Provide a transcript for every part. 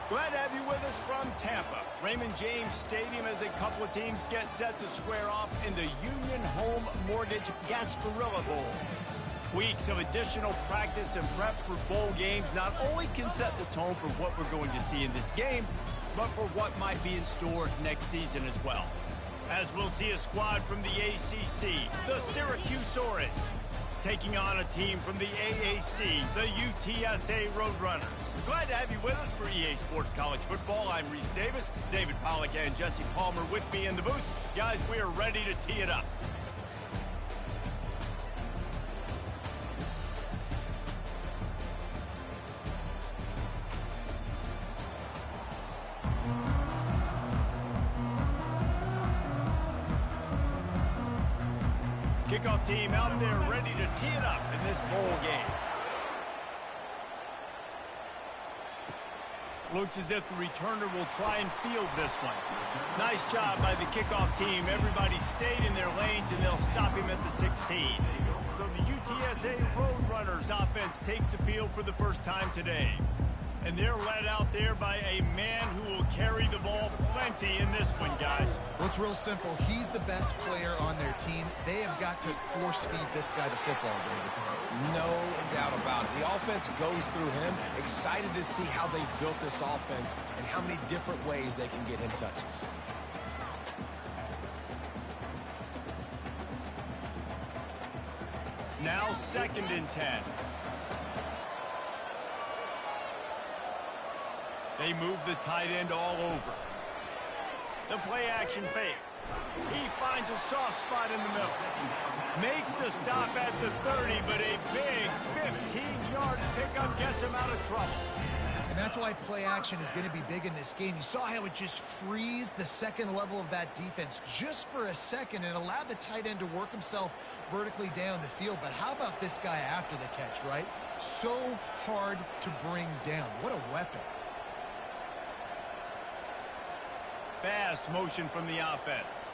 Glad to have you with us from Tampa. Raymond James Stadium as a couple of teams get set to square off in the Union Home Mortgage Gasparilla Bowl. Weeks of additional practice and prep for bowl games not only can set the tone for what we're going to see in this game, but for what might be in store next season as well. As we'll see a squad from the ACC, the Syracuse Orange, taking on a team from the AAC, the UTSA Roadrunners. Glad to have you with us for EA Sports College Football. I'm Reese Davis, David Pollack and Jesse Palmer with me in the booth. Guys, we are ready to tee it up. Kickoff team out there ready to tee it up in this bowl game. Looks as if the returner will try and field this one. Nice job by the kickoff team. Everybody stayed in their lanes, and they'll stop him at the 16. So the UTSA Roadrunners offense takes the field for the first time today. And they're led out there by a man who will carry the ball plenty in this one, guys. Well, it's real simple. He's the best player on their team. They have got to force-feed this guy the football, David. No doubt about it. The offense goes through him. Excited to see how they've built this offense and how many different ways they can get him touches. Now 2nd and 10. They move the tight end all over. The play-action fake. He finds a soft spot in the middle. Makes the stop at the 30, but a big 15-yard pickup gets him out of trouble. And that's why play action is going to be big in this game. You saw how it just frees the second level of that defense just for a second and allowed the tight end to work himself vertically down the field. But how about this guy after the catch, right? So hard to bring down. What a weapon. Fast motion from the offense.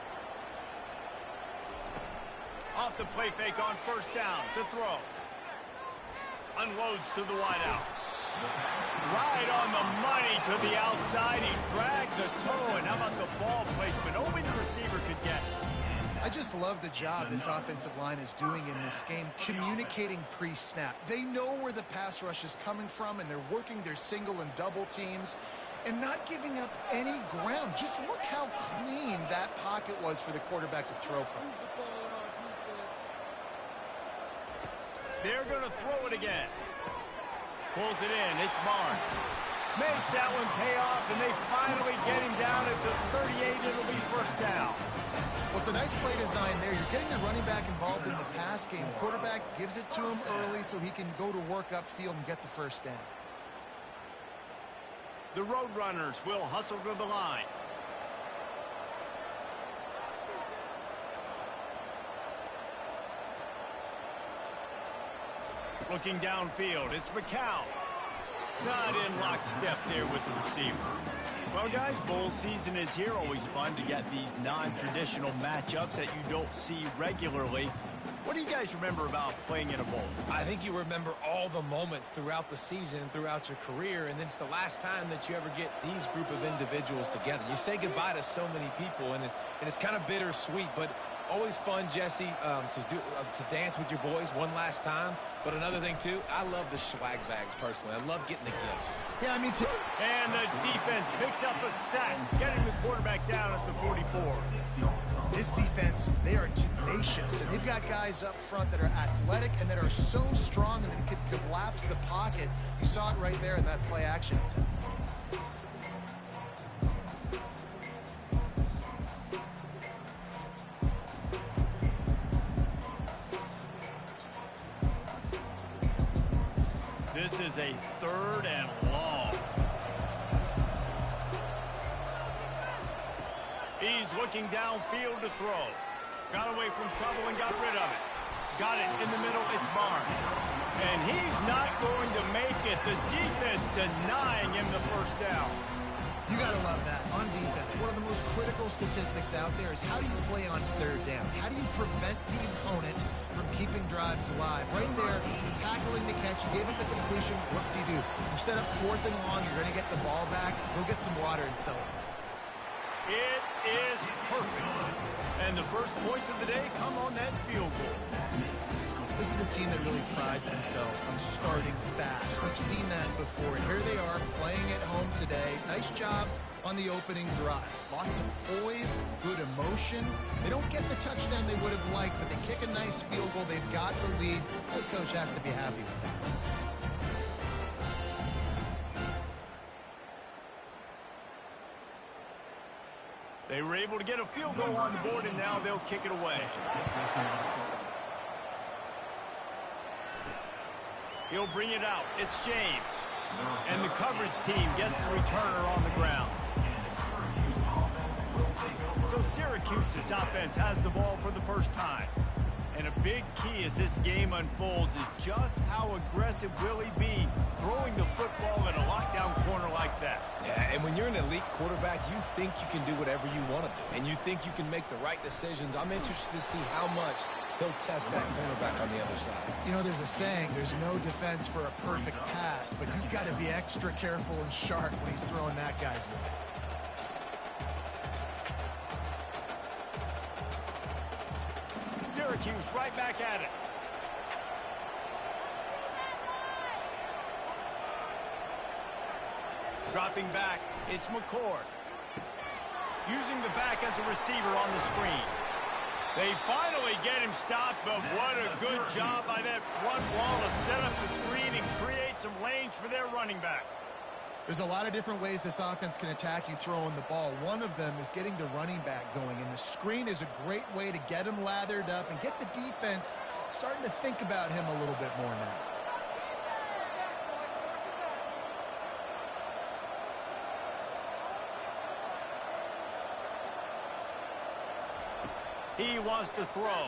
Off the play fake on 1st down to throw. Unloads to the wideout. Right on the money to the outside. He dragged the toe. And how about the ball placement? Only the receiver could get it. I just love the job this offensive line is doing in this game, communicating pre-snap. They know where the pass rush is coming from, and they're working their single and double teams and not giving up any ground. Just look how clean that pocket was for the quarterback to throw from. They're going to throw it again. Pulls it in. It's Barnes. Makes that one pay off, and they finally get him down at the 38. It'll be 1st down. Well, it's a nice play design there. You're getting the running back involved in the pass game. Quarterback gives it to him early so he can go to work upfield and get the 1st down. The Roadrunners will hustle to the line. Looking downfield, it's McCown. Not in lockstep there with the receiver. Well, guys, bowl season is here. Always fun to get these non-traditional matchups that you don't see regularly. What do you guys remember about playing in a bowl? I think you remember all the moments throughout the season and throughout your career, and it's the last time that you ever get these group of individuals together. You say goodbye to so many people, and it's kind of bittersweet, but always fun, Jesse, to dance with your boys one last time. But another thing, too, I love the swag bags, personally. I love getting the gifts. Yeah, me too. And the defense picks up a sack, getting the quarterback down at the 44. This defense, they are tenacious, and they've got guys up front that are athletic and that are so strong and that can collapse the pocket. You saw it right there in that play action attempt. This is a 3rd and long. He's looking downfield to throw. Got away from trouble and got rid of it. Got it in the middle. It's Barnes. And he's not going to make it. The defense denying him the 1st down. You got to love that on defense. One of the most critical statistics out there is how do you play on 3rd down? How do you prevent the opponent from keeping keeping drives alive. Right there, tackling the catch. You gave up the completion. What do? You set up 4th and long. You're going to get the ball back. Go get some water and celebrate. It is perfect. And the first points of the day come on that field goal. This is a team that really prides themselves on starting fast. We've seen that before, and here they are playing at home today. Nice job on the opening drive. Lots of poise, good emotion. They don't get the touchdown they would have liked, but they kick a nice field goal. They've got the lead. The coach has to be happy with that. They were able to get a field goal on the board, and now they'll kick it away. He'll bring it out. It's James. And the coverage team gets the returner on the ground. So Syracuse's offense has the ball for the first time. And a big key as this game unfolds is just how aggressive will he be throwing the football in a lockdown corner like that. Yeah, and when you're an elite quarterback, you think you can do whatever you want to do. And you think you can make the right decisions. I'm interested to see how much he'll test that cornerback on the other side. You know, there's a saying, there's no defense for a perfect pass, but he's got to be extra careful and sharp when he's throwing that guy's way. Syracuse right back at it. Dropping back, it's McCord. Using the back as a receiver on the screen. They finally get him stopped, but what a good job by that front wall to set up the screen and create some lanes for their running back. There's a lot of different ways this offense can attack you throwing the ball. One of them is getting the running back going, and the screen is a great way to get him lathered up and get the defense starting to think about him a little bit more now. He wants to throw.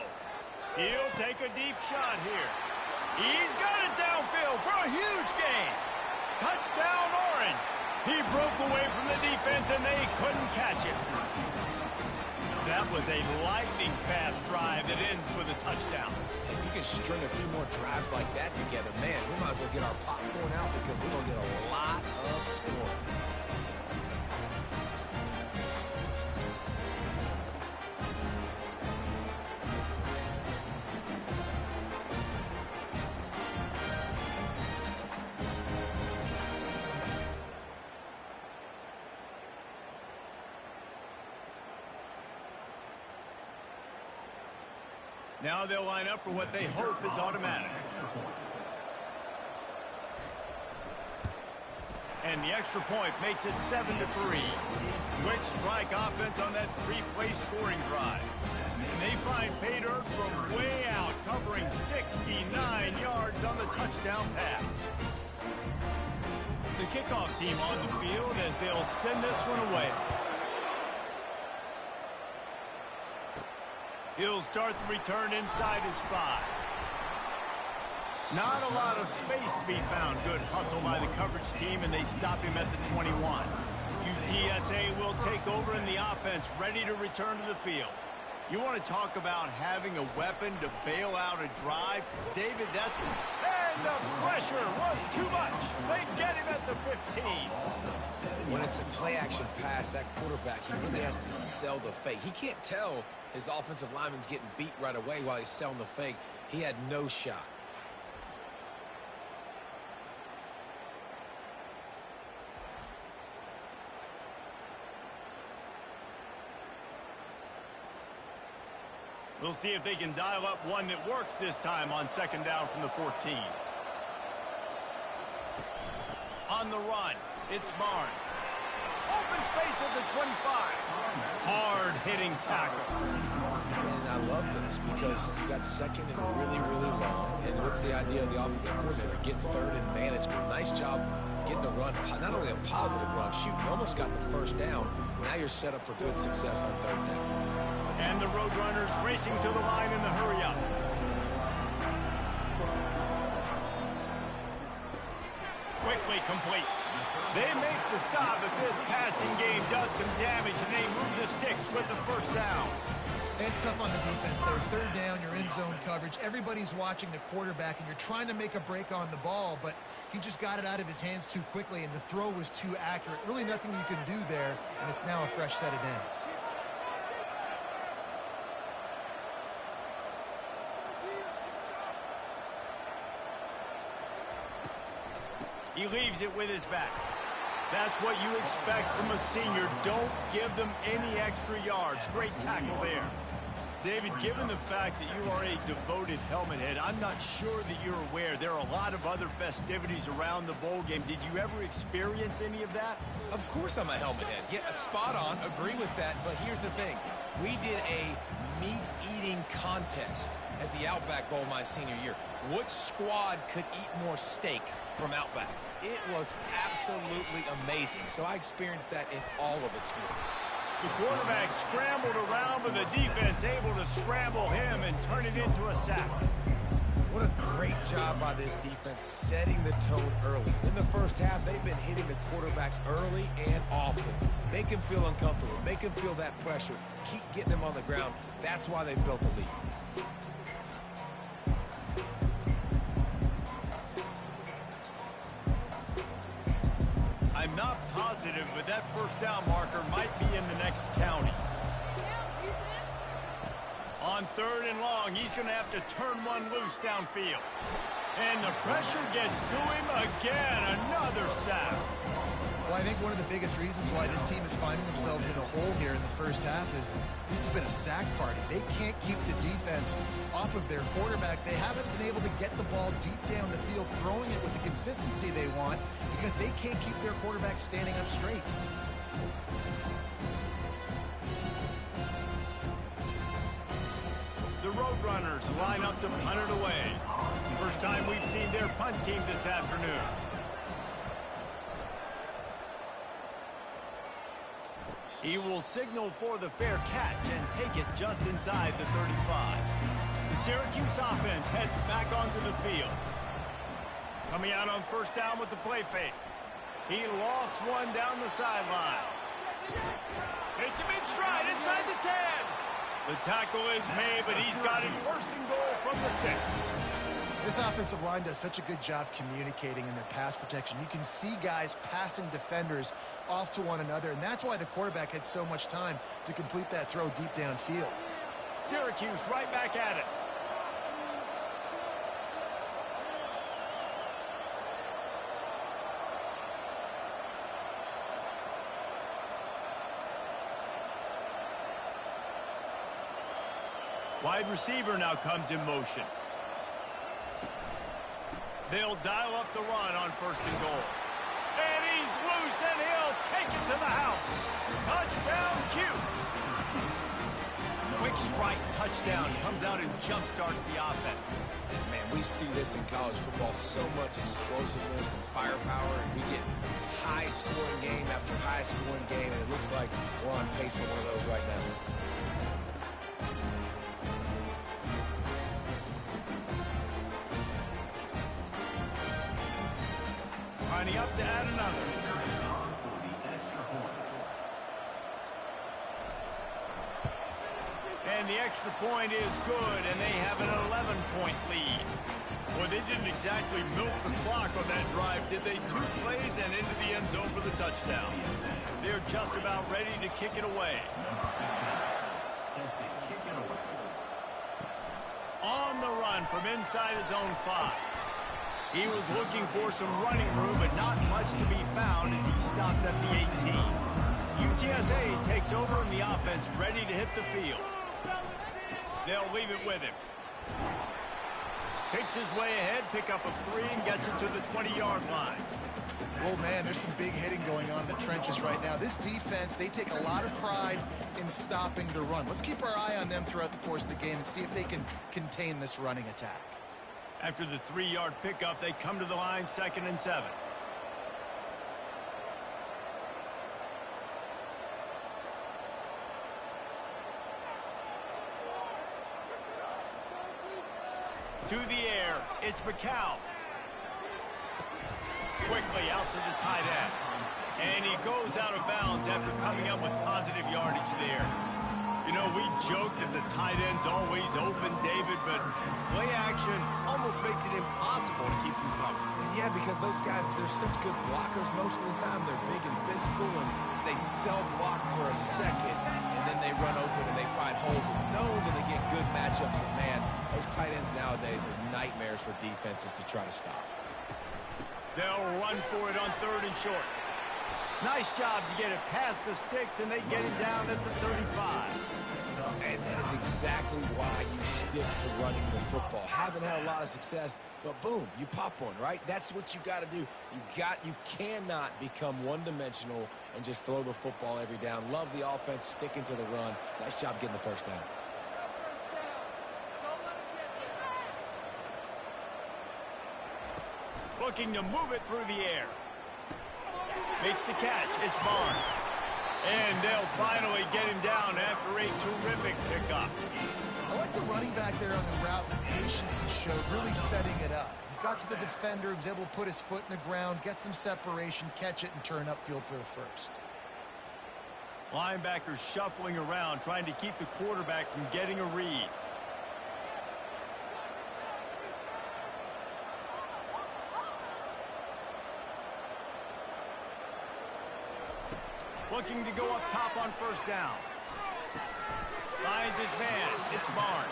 He'll take a deep shot here. He's got it downfield for a huge gain. Touchdown, Orange. He broke away from the defense, and they couldn't catch it. That was a lightning-fast drive that ends with a touchdown. If you can string a few more drives like that together, man, we might as well get our popcorn out because we're going to get a lot of scoring. Now they'll line up for what they hope is automatic. And the extra point makes it 7-3. Quick strike offense on that 3-play scoring drive. And they find pay dirt from way out, covering 69 yards on the touchdown pass. The kickoff team on the field as they'll send this one away. He'll start the return inside his 5. Not a lot of space to be found. Good hustle by the coverage team, and they stop him at the 21. UTSA will take over in the offense, ready to return to the field. You want to talk about having a weapon to bail out a drive? David, that's what... And the pressure was too much. They get him at the 15. When it's a play-action pass, that quarterback, he really has to sell the fake. He can't tell his offensive lineman's getting beat right away while he's selling the fake. He had no shot. We'll see if they can dial up one that works this time on second down from the 14. On the run, it's Barnes. Open space at the 25. Hard-hitting tackle. And I love this because you got second and really, really long. And what's the idea of the offensive coordinator? Get third and management. Nice job getting the run. Not only a positive run, shoot, you almost got the first down. Now you're set up for good success on third down. And the Roadrunners racing to the line in the hurry-up. Quickly complete. They make the stop, but this passing game does some damage, and they move the sticks with the first down. It's tough on the defense there. Third down, you're in zone coverage. Everybody's watching the quarterback, and you're trying to make a break on the ball, but he just got it out of his hands too quickly, and the throw was too accurate. Really nothing you can do there, and it's now a fresh set of downs. He leaves it with his back. That's what you expect from a senior. Don't give them any extra yards. Great tackle there. David, given the fact that you are a devoted helmet head, I'm not sure that you're aware there are a lot of other festivities around the bowl game. Did you ever experience any of that? Of course I'm a helmet head. Yeah, spot on. Agree with that. But here's the thing. We did a meat-eating contest at the Outback Bowl my senior year. Which squad could eat more steak from Outback? It was absolutely amazing. So I experienced that in all of its glory. The quarterback scrambled around, but the defense able to scramble him and turn it into a sack. What a great job by this defense setting the tone early. In the first half, they've been hitting the quarterback early and often. Make him feel uncomfortable. Make him feel that pressure. Keep getting him on the ground. That's why they've built the lead. I'm not positive, but that first down marker might be in the next county. On 3rd and long, he's going to have to turn one loose downfield. And the pressure gets to him again. Another sack. Well, I think one of the biggest reasons why this team is finding themselves in a hole here in the first half is this has been a sack party. They can't keep the defense off of their quarterback. They haven't been able to get the ball deep down the field, throwing it with the consistency they want because they can't keep their quarterback standing up straight. The Roadrunners line up to punt it away. First time we've seen their punt team this afternoon. He will signal for the fair catch and take it just inside the 35. The Syracuse offense heads back onto the field. Coming out on first down with the play fake. He lost one down the sideline. Hits him in stride inside the 10. The tackle is made, but he's got it first and goal from the 6. This offensive line does such a good job communicating in their pass protection. You can see guys passing defenders off to one another, and that's why the quarterback had so much time to complete that throw deep downfield. Syracuse right back at it. Wide receiver now comes in motion. They'll dial up the run on first and goal. And he's loose, and he'll take it to the house. Touchdown, Cuse. Quick strike touchdown comes out and jump-starts the offense. And man, we see this in college football, so much explosiveness and firepower, and we get high-scoring game after high-scoring game, and it looks like we're on pace for one of those right now. Lining up to add another. And the extra point is good, and they have an 11-point lead. Well, they didn't exactly milk the clock on that drive, did they? 2 plays and into the end zone for the touchdown. They're just about ready to kick it away. On the run from inside his own 5. He was looking for some running room, but not much to be found as he stopped at the 18. UTSA takes over in the offense, ready to hit the field. They'll leave it with him. Picks his way ahead, pick up a 3, and gets it to the 20-yard line. Oh, man, there's some big hitting going on in the trenches right now. This defense, they take a lot of pride in stopping the run. Let's keep our eye on them throughout the course of the game and see if they can contain this running attack. After the 3-yard pickup, they come to the line, 2nd and 7. To the air, it's McCow. Quickly out to the tight end. And he goes out of bounds after coming up with positive yardage there. You know, we joke that the tight end's always open, David, but play action almost makes it impossible to keep them covered. And yeah, because those guys, they're such good blockers most of the time. They're big and physical, and they cell block for a second, and then they run open and they find holes in zones, and they get good matchups. And, man, those tight ends nowadays are nightmares for defenses to try to stop. They'll run for it on 3rd and short. Nice job to get it past the sticks, and they get it down at the 35. And that is exactly why you stick to running the football. Haven't had a lot of success, but boom, you pop one, right? That's what you got to do. You cannot become one-dimensional and just throw the football every down. Love the offense, sticking to the run. Nice job getting the first down. Looking to move it through the air. Makes the catch. It's Barnes. And they'll finally get him down after a terrific pickup. I like the running back there on the route, the patience he showed, really setting it up. He got to the defender, was able to put his foot in the ground, get some separation, catch it, and turn upfield for the first. Linebackers shuffling around, trying to keep the quarterback from getting a read. Looking to go up top on 1st down. Finds his man. It's Barnes.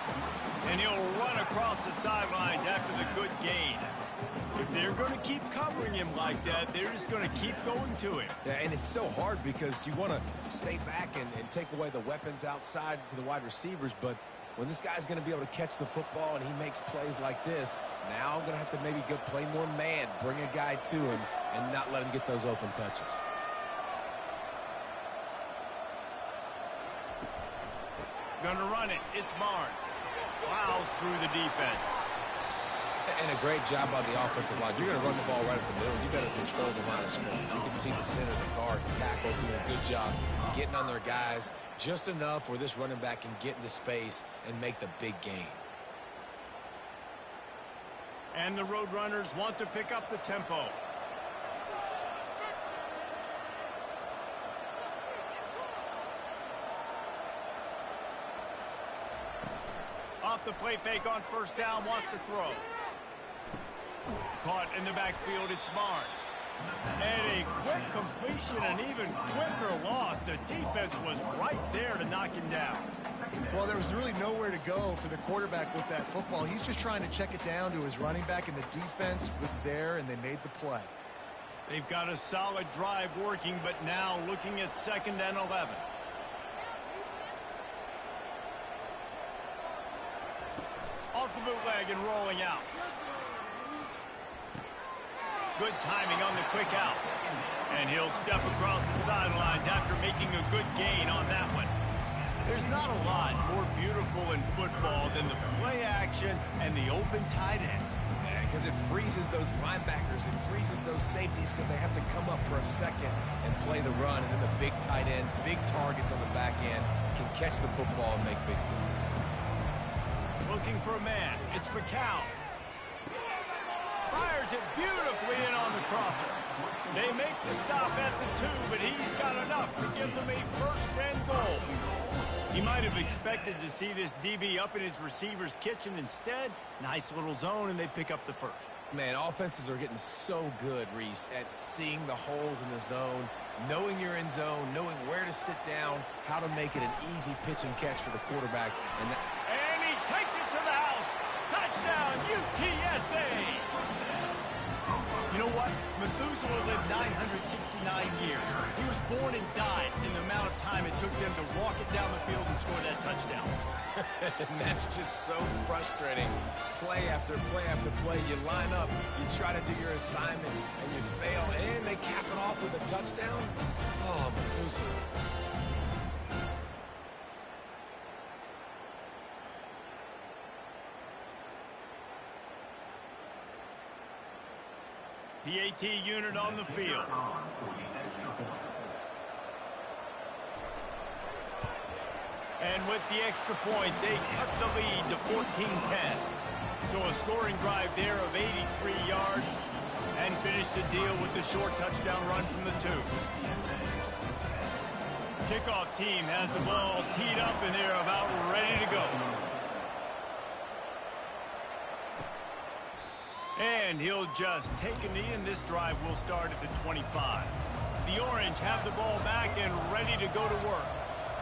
And he'll run across the sidelines after the good gain. If they're going to keep covering him like that, they're just going to keep going to him. Yeah, and it's so hard because you want to stay back and take away the weapons outside to the wide receivers, but when this guy's going to be able to catch the football and he makes plays like this, now I'm going to have to maybe go play more man, bring a guy to him, and not let him get those open touches. Gonna run it. It's Barnes. Plows through the defense. And a great job by the offensive line. You're going to run the ball right at the middle. You better control the line of scrimmage. You can see the center, the guard, the tackle doing a good job getting on their guys just enough where this running back can get into space and make the big gain. And the Roadrunners want to pick up the tempo. Off the play fake on 1st down, wants to throw. Caught in the backfield, it's Barnes. And a quick completion, an even quicker loss. The defense was right there to knock him down. Well, there was really nowhere to go for the quarterback with that football. He's just trying to check it down to his running back, and the defense was there, and they made the play. They've got a solid drive working, but now looking at 2nd and 11. Off the bootleg and rolling out. Good timing on the quick out. And he'll step across the sidelines after making a good gain on that one. There's not a lot more beautiful in football than the play action and the open tight end. Because it freezes those linebackers. It freezes those safeties because they have to come up for a second and play the run. And then the big tight ends, big targets on the back end, can catch the football and make big plays. Looking for a man. It's McCown. Fires it beautifully in on the crosser. They make the stop at the 2, but he's got enough to give them a 1st and goal. He might have expected to see this DB up in his receiver's kitchen. Instead, nice little zone, and they pick up the 1st. Man, offenses are getting so good, Reese, at seeing the holes in the zone, knowing you're in zone, knowing where to sit down, how to make it an easy pitch and catch for the quarterback. And he takes it to the house. Touchdown, UTSA! You know what? Methuselah lived 969 years. He was born and died in the amount of time it took them to walk it down the field and score that touchdown. And that's just so frustrating. Play after play after play. You line up, you try to do your assignment, and you fail, and they cap it off with a touchdown? Oh, Methuselah. The AT unit on the field. And with the extra point, they cut the lead to 14-10. So a scoring drive there of 83 yards and finish the deal with the short touchdown run from the 2. Kickoff team has the ball teed up, and they're about ready to go. And he'll just take a knee, and this drive will start at the 25. The Orange have the ball back and ready to go to work.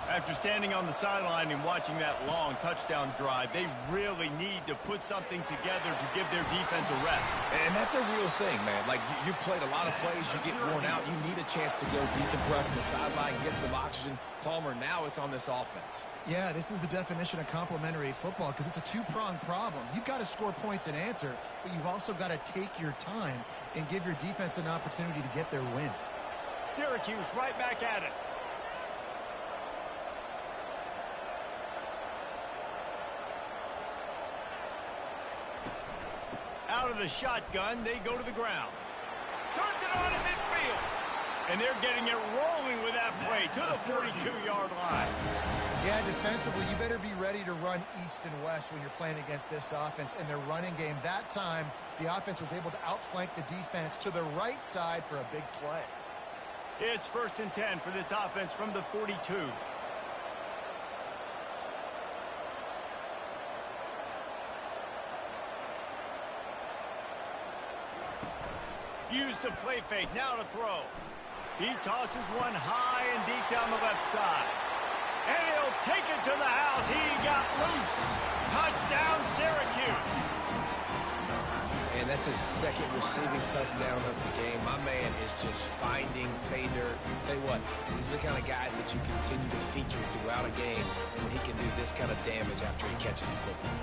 After standing on the sideline and watching that long touchdown drive, they really need to put something together to give their defense a rest. And that's a real thing, man. Like, you played a lot of plays, you get worn out, you need a chance to go decompress on the sideline, get some oxygen. Palmer, now it's on this offense. Yeah, this is the definition of complementary football because it's a two-pronged problem. You've got to score points and answer, but you've also got to take your time and give your defense an opportunity to get their win. Syracuse right back at it. Out of the shotgun, they go to the ground. Turns it on in midfield. And they're getting it rolling with that play to the 42-yard line. Yeah, defensively, you better be ready to run east and west when you're playing against this offense. In their running game, that time, the offense was able to outflank the defense to the right side for a big play. It's 1st and 10 for this offense from the 42. Use the play fake, now to throw. He tosses one high and deep down the left side. And he'll take it to the house. He got loose. Touchdown, Syracuse. And that's his second receiving touchdown of the game. My man is just finding pay dirt. Tell you what, these are the kind of guys that you continue to feature throughout a game when he can do this kind of damage after he catches the football.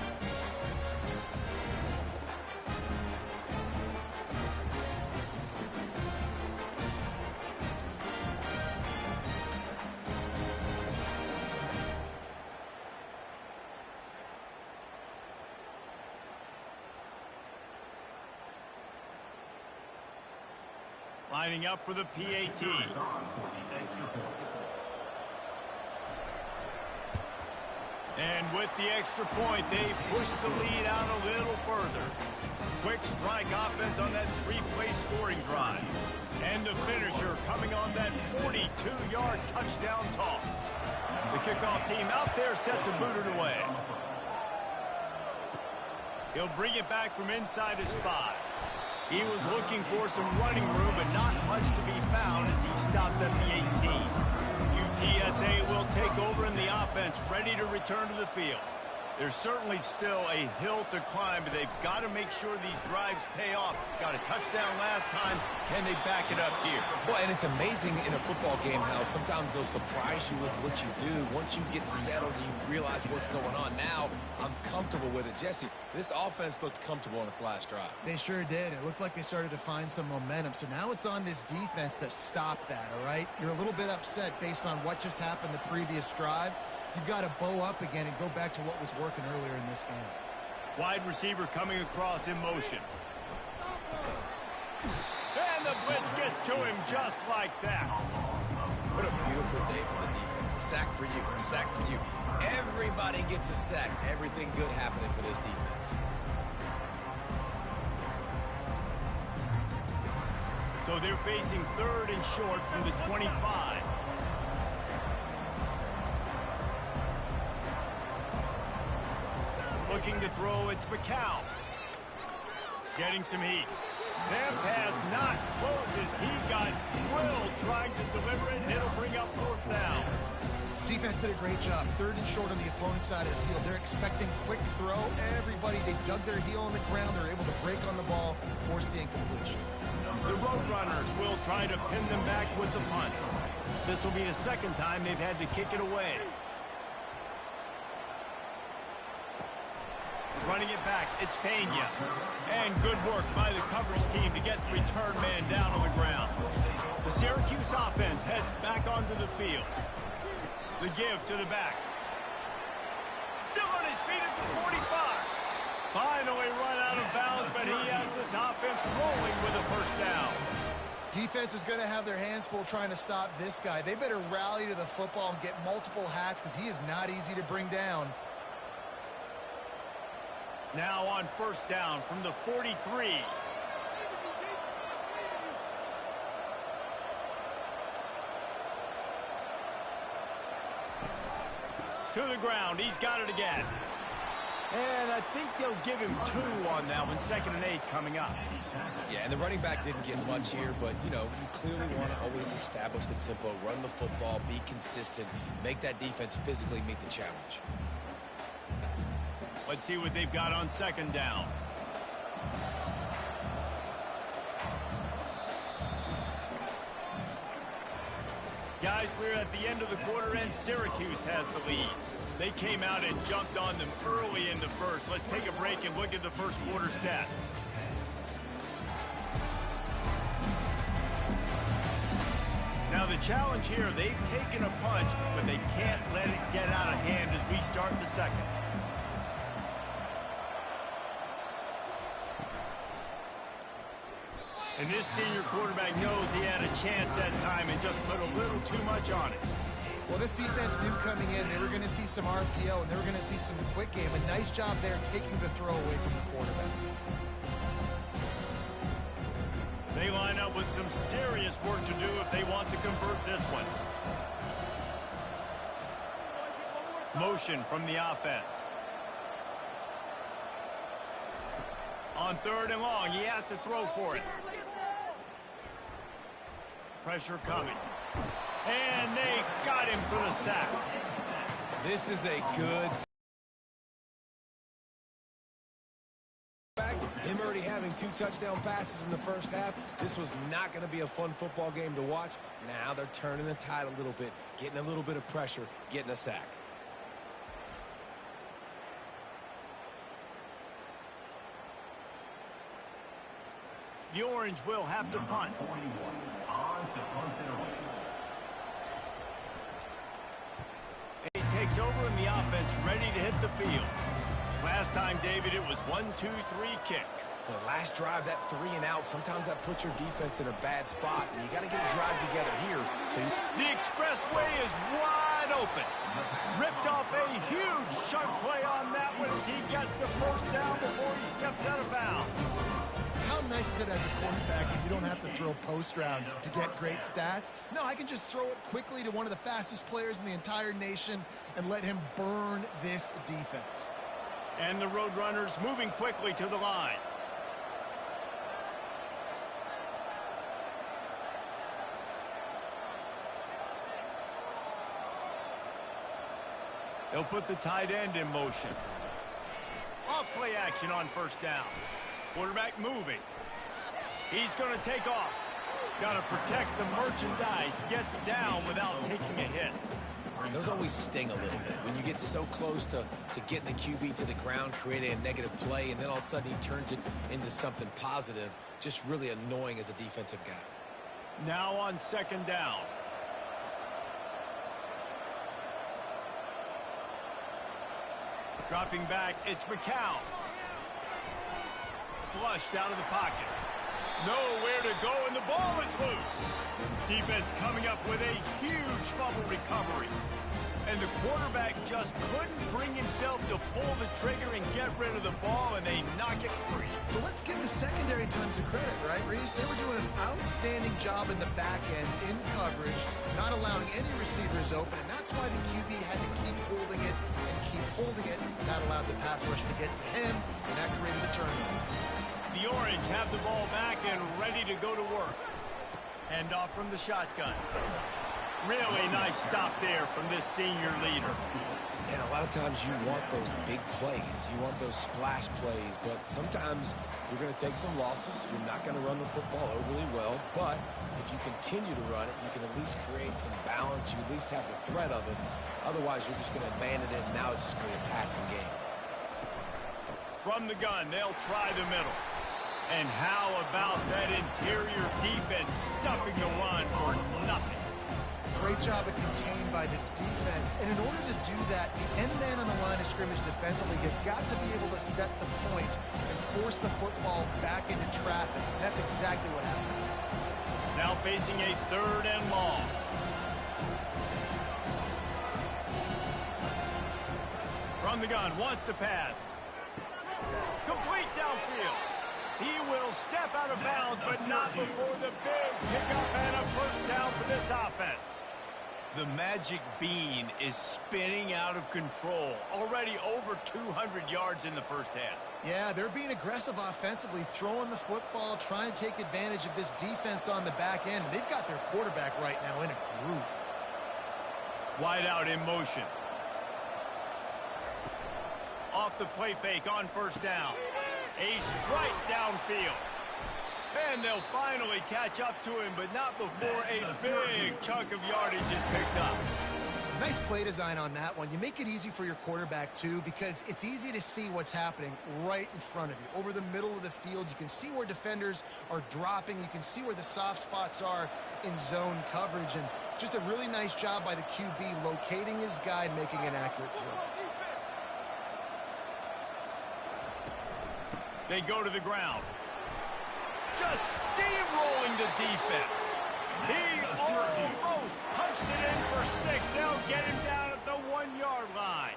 Lining up for the PAT. And with the extra point, they push the lead out a little further. Quick strike offense on that three-play scoring drive. And the finisher coming on that 42-yard touchdown toss. The kickoff team out there set to boot it away. He'll bring it back from inside his 5. He was looking for some running room, but not much to be found as he stopped at the 18. UTSA will take over in the offense, ready to return to the field. There's certainly still a hill to climb, but they've got to make sure these drives pay off. Got a touchdown last time. Can they back it up here? Well, and it's amazing in a football game how sometimes they'll surprise you with what you do. Once you get settled, you realize what's going on. Now, I'm comfortable with it. Jesse, this offense looked comfortable on its last drive. They sure did. It looked like they started to find some momentum. So now it's on this defense to stop that, all right? You're a little bit upset based on what just happened the previous drive. You've got to bow up again and go back to what was working earlier in this game. Wide receiver coming across in motion. And the blitz gets to him just like that. What a beautiful day for the defense. A sack for you, a sack for you. Everybody gets a sack. Everything good happening for this defense. So they're facing 3rd and short from the 25. Looking to throw, it's McCown. Getting some heat. That pass not close as he got drilled trying to deliver it, and it'll bring up 4th down. Defense did a great job. 3rd and short on the opponent's side of the field. They're expecting quick throw. Everybody, they dug their heel on the ground. They're able to break on the ball, force the incompletion. The Roadrunners will try to pin them back with the punt. This will be the 2nd time they've had to kick it away. Running it back, it's Pena. And good work by the coverage team to get the return man down on the ground. The Syracuse offense heads back onto the field. The give to the back. Still on his feet at the 45. Finally run out of bounds, but he has this offense rolling with a 1st down. Defense is going to have their hands full trying to stop this guy. They better rally to the football and get multiple hats because he is not easy to bring down. Now on 1st down from the 43. To the ground. He's got it again. And I think they'll give him 2 on that one. 2nd and 8 coming up. Yeah, and the running back didn't get much here, but, you know, you clearly want to always establish the tempo, run the football, be consistent, make that defense physically meet the challenge. Let's see what they've got on 2nd down. Guys, we're at the end of the quarter, and Syracuse has the lead. They came out and jumped on them early in the first. Let's take a break and look at the first quarter stats. Now the challenge here, they've taken a punch, but they can't let it get out of hand as we start the second. And this senior quarterback knows he had a chance that time and just put a little too much on it. Well, this defense knew coming in they were going to see some RPO and they were going to see some quick game. A nice job there taking the throw away from the quarterback. They line up with some serious work to do if they want to convert this one. Motion from the offense. On 3rd and long, he has to throw for it. Pressure coming. And they got him for the sack. This is a good him already having 2 touchdown passes in the first half. This was not going to be a fun football game to watch. Now they're turning the tide a little bit, getting a little bit of pressure, getting a sack. The Orange will have to punt. He takes over and the offense ready to hit the field. Last time, David, it was 1-2-3 kick. The last drive, that 3 and out, sometimes that puts your defense in a bad spot, and you got to get a drive together here. The expressway is wide open. Ripped off a huge chunk play on that one as he gets the first down before he steps out of bounds. How nice is it as a quarterback if you don't have to throw post routes to get great stats? No, I can just throw it quickly to one of the fastest players in the entire nation and let him burn this defense. And the Roadrunners moving quickly to the line. They'll put the tight end in motion. Off play action on 1st down. Quarterback moving. He's going to take off. Got to protect the merchandise. Gets down without taking a hit. Those always sting a little bit. When you get so close to getting the QB to the ground, creating a negative play, and then all of a sudden he turns it into something positive, just really annoying as a defensive guy. Now on 2nd down. Dropping back, it's McCown. Flushed out of the pocket. Nowhere to go, and the ball is loose. Defense coming up with a huge fumble recovery. And the quarterback just couldn't bring himself to pull the trigger and get rid of the ball, and they knock it free. So let's give the secondary tons of credit, right, Reese? They were doing an outstanding job in the back end, in coverage, not allowing any receivers open, and that's why the QB had to keep holding it and keep holding it. That allowed the pass rush to get to him, and that created the turnover. The Orange have the ball back and ready to go to work. Hand off from the shotgun. Really nice stop there from this senior leader. And a lot of times you want those big plays. You want those splash plays, but sometimes you're going to take some losses. You're not going to run the football overly well, but if you continue to run it, you can at least create some balance. You at least have the threat of it. Otherwise, you're just going to abandon it, and now it's just going to be a passing game. From the gun, they'll try the middle. And how about that interior defense stuffing the run for nothing? Great job of contained by this defense. And in order to do that, the end man on the line of scrimmage defensively has got to be able to set the point and force the football back into traffic. And that's exactly what happened. Now facing a 3rd and long. From the gun, wants to pass. Complete downfield. He will step out of bounds, but not before the big pickup and a 1st down for this offense. The magic bean is spinning out of control. Already over 200 yards in the first half. Yeah, they're being aggressive offensively, throwing the football, trying to take advantage of this defense on the back end. They've got their quarterback right now in a groove. Wide out in motion. Off the play fake on first down. A strike downfield. And they'll finally catch up to him, but not before a big chunk of yardage is picked up. Nice play design on that one. You make it easy for your quarterback, too, because it's easy to see what's happening right in front of you. Over the middle of the field, you can see where defenders are dropping. You can see where the soft spots are in zone coverage. And just a really nice job by the QB locating his guy and making an accurate throw. They go to the ground. Just steamrolling the defense. He almost punched it in for 6. They'll get him down at the 1-yard line.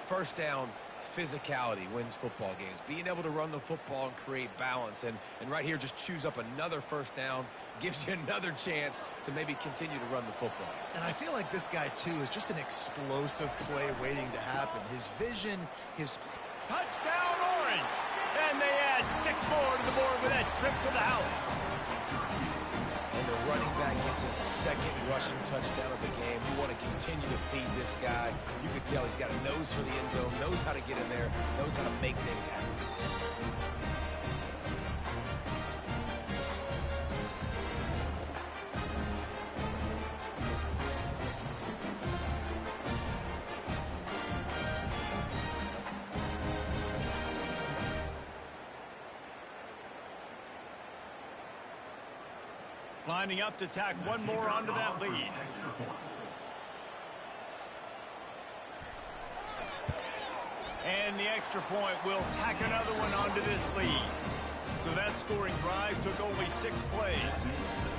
First down, physicality wins football games. Being able to run the football and create balance. And right here, just choose up another first down. Gives you another chance to maybe continue to run the football. And I feel like this guy, too, is just an explosive play waiting to happen. His vision, his... Touchdown, Orange! And they add 6 more to the board with that trip to the house. And the running back gets his second rushing touchdown of the game. You want to continue to feed this guy. You can tell he's got a nose for the end zone, knows how to get in there, knows how to make things happen. Lining up to tack one more onto that lead. And the extra point will tack another one onto this lead. So that scoring drive took only 6 plays.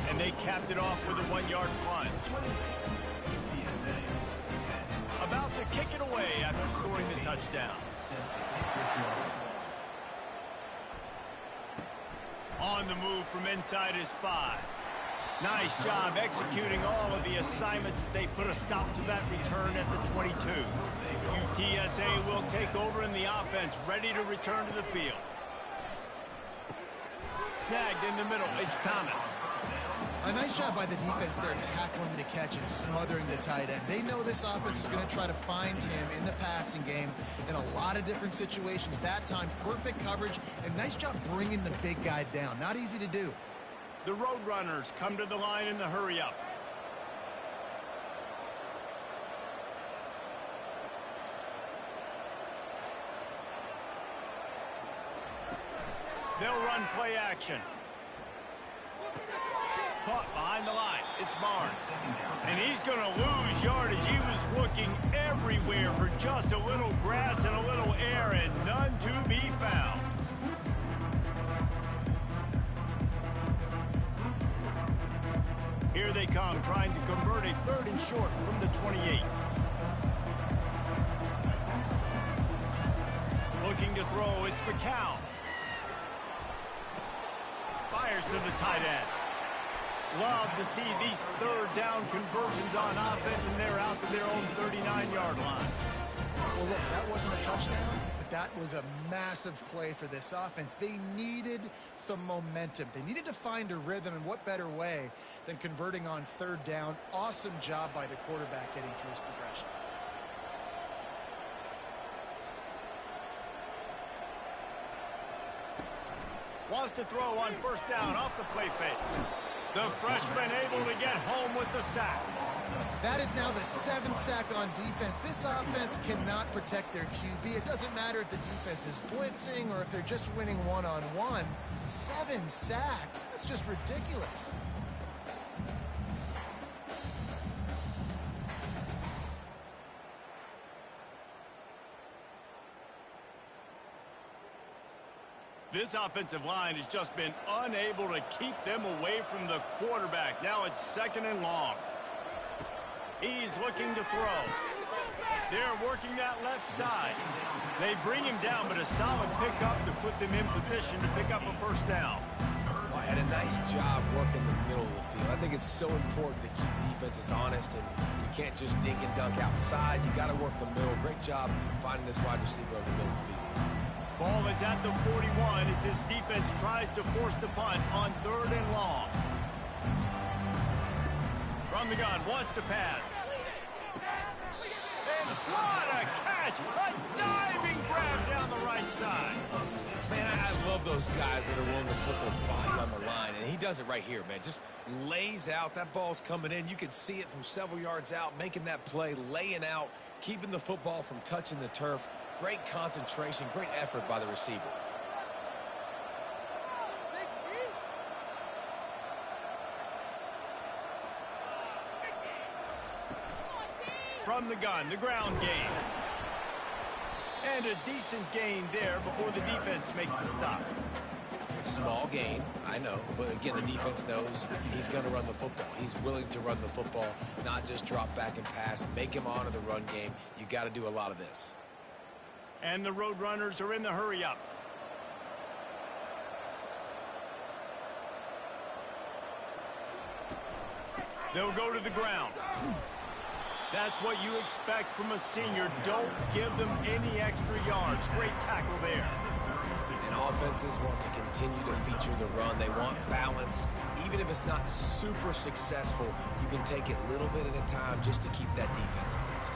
And they capped it off with a 1-yard punt. About to kick it away after scoring the touchdown. On the move from inside his 5. Nice job executing all of the assignments as they put a stop to that return at the 22. UTSA will take over in the offense, ready to return to the field. Snagged in the middle, it's Thomas. A nice job by the defense there tackling the catch and smothering the tight end. They know this offense is going to try to find him in the passing game in a lot of different situations. That time, perfect coverage, and nice job bringing the big guy down. Not easy to do. The Roadrunners come to the line in the hurry-up. They'll run play action. Caught behind the line. It's Barnes. And he's going to lose yardage. He was looking everywhere for just a little grass and a little air, and none to be found. Here they come, trying to convert a 3rd and short from the 28. Looking to throw, it's McCown. Fires to the tight end. Love to see these 3rd down conversions on offense, and they're out to their own 39-yard line. Well, look, that wasn't a touchdown, but that was a massive play for this offense. They needed some momentum. They needed to find a rhythm, and what better way than converting on 3rd down. Awesome job by the quarterback getting through his progression. Wants to throw on first down off the play fake. The freshman able to get home with the sack. That is now the 7th sack on defense. This offense cannot protect their QB. It doesn't matter if the defense is blitzing or if they're just winning one-on-one. 7 sacks. That's just ridiculous. This offensive line has just been unable to keep them away from the quarterback. Now it's 2nd and long. He's looking to throw. They're working that left side. They bring him down, but a solid pickup to put them in position to pick up a first down. Well, And a nice job working the middle of the field. I think it's so important to keep defenses honest, and you can't just dink and dunk outside. You got to work the middle. Great job finding this wide receiver over the middle of the field. Ball is at the 41 as his defense tries to force the punt on 3rd and long. From the gun, wants to pass. And what a catch! A diving grab down the right side. Man, I love those guys that are willing to put their body on the line, and he does it right here, man. Just lays out. That ball's coming in. You can see it from several yards out, making that play, laying out, keeping the football from touching the turf. Great concentration, great effort by the receiver. From the gun, the ground game. And a decent gain there before the defense makes the stop. Small gain, I know, but again, the defense knows he's going to run the football. He's willing to run the football, not just drop back and pass, make him honor the run game. You got to do a lot of this. And the Roadrunners are in the hurry-up. They'll go to the ground. That's what you expect from a senior. Don't give them any extra yards. Great tackle there. And offenses want to continue to feature the run. They want balance. Even if it's not super successful, you can take it little bit at a time just to keep that defense honest.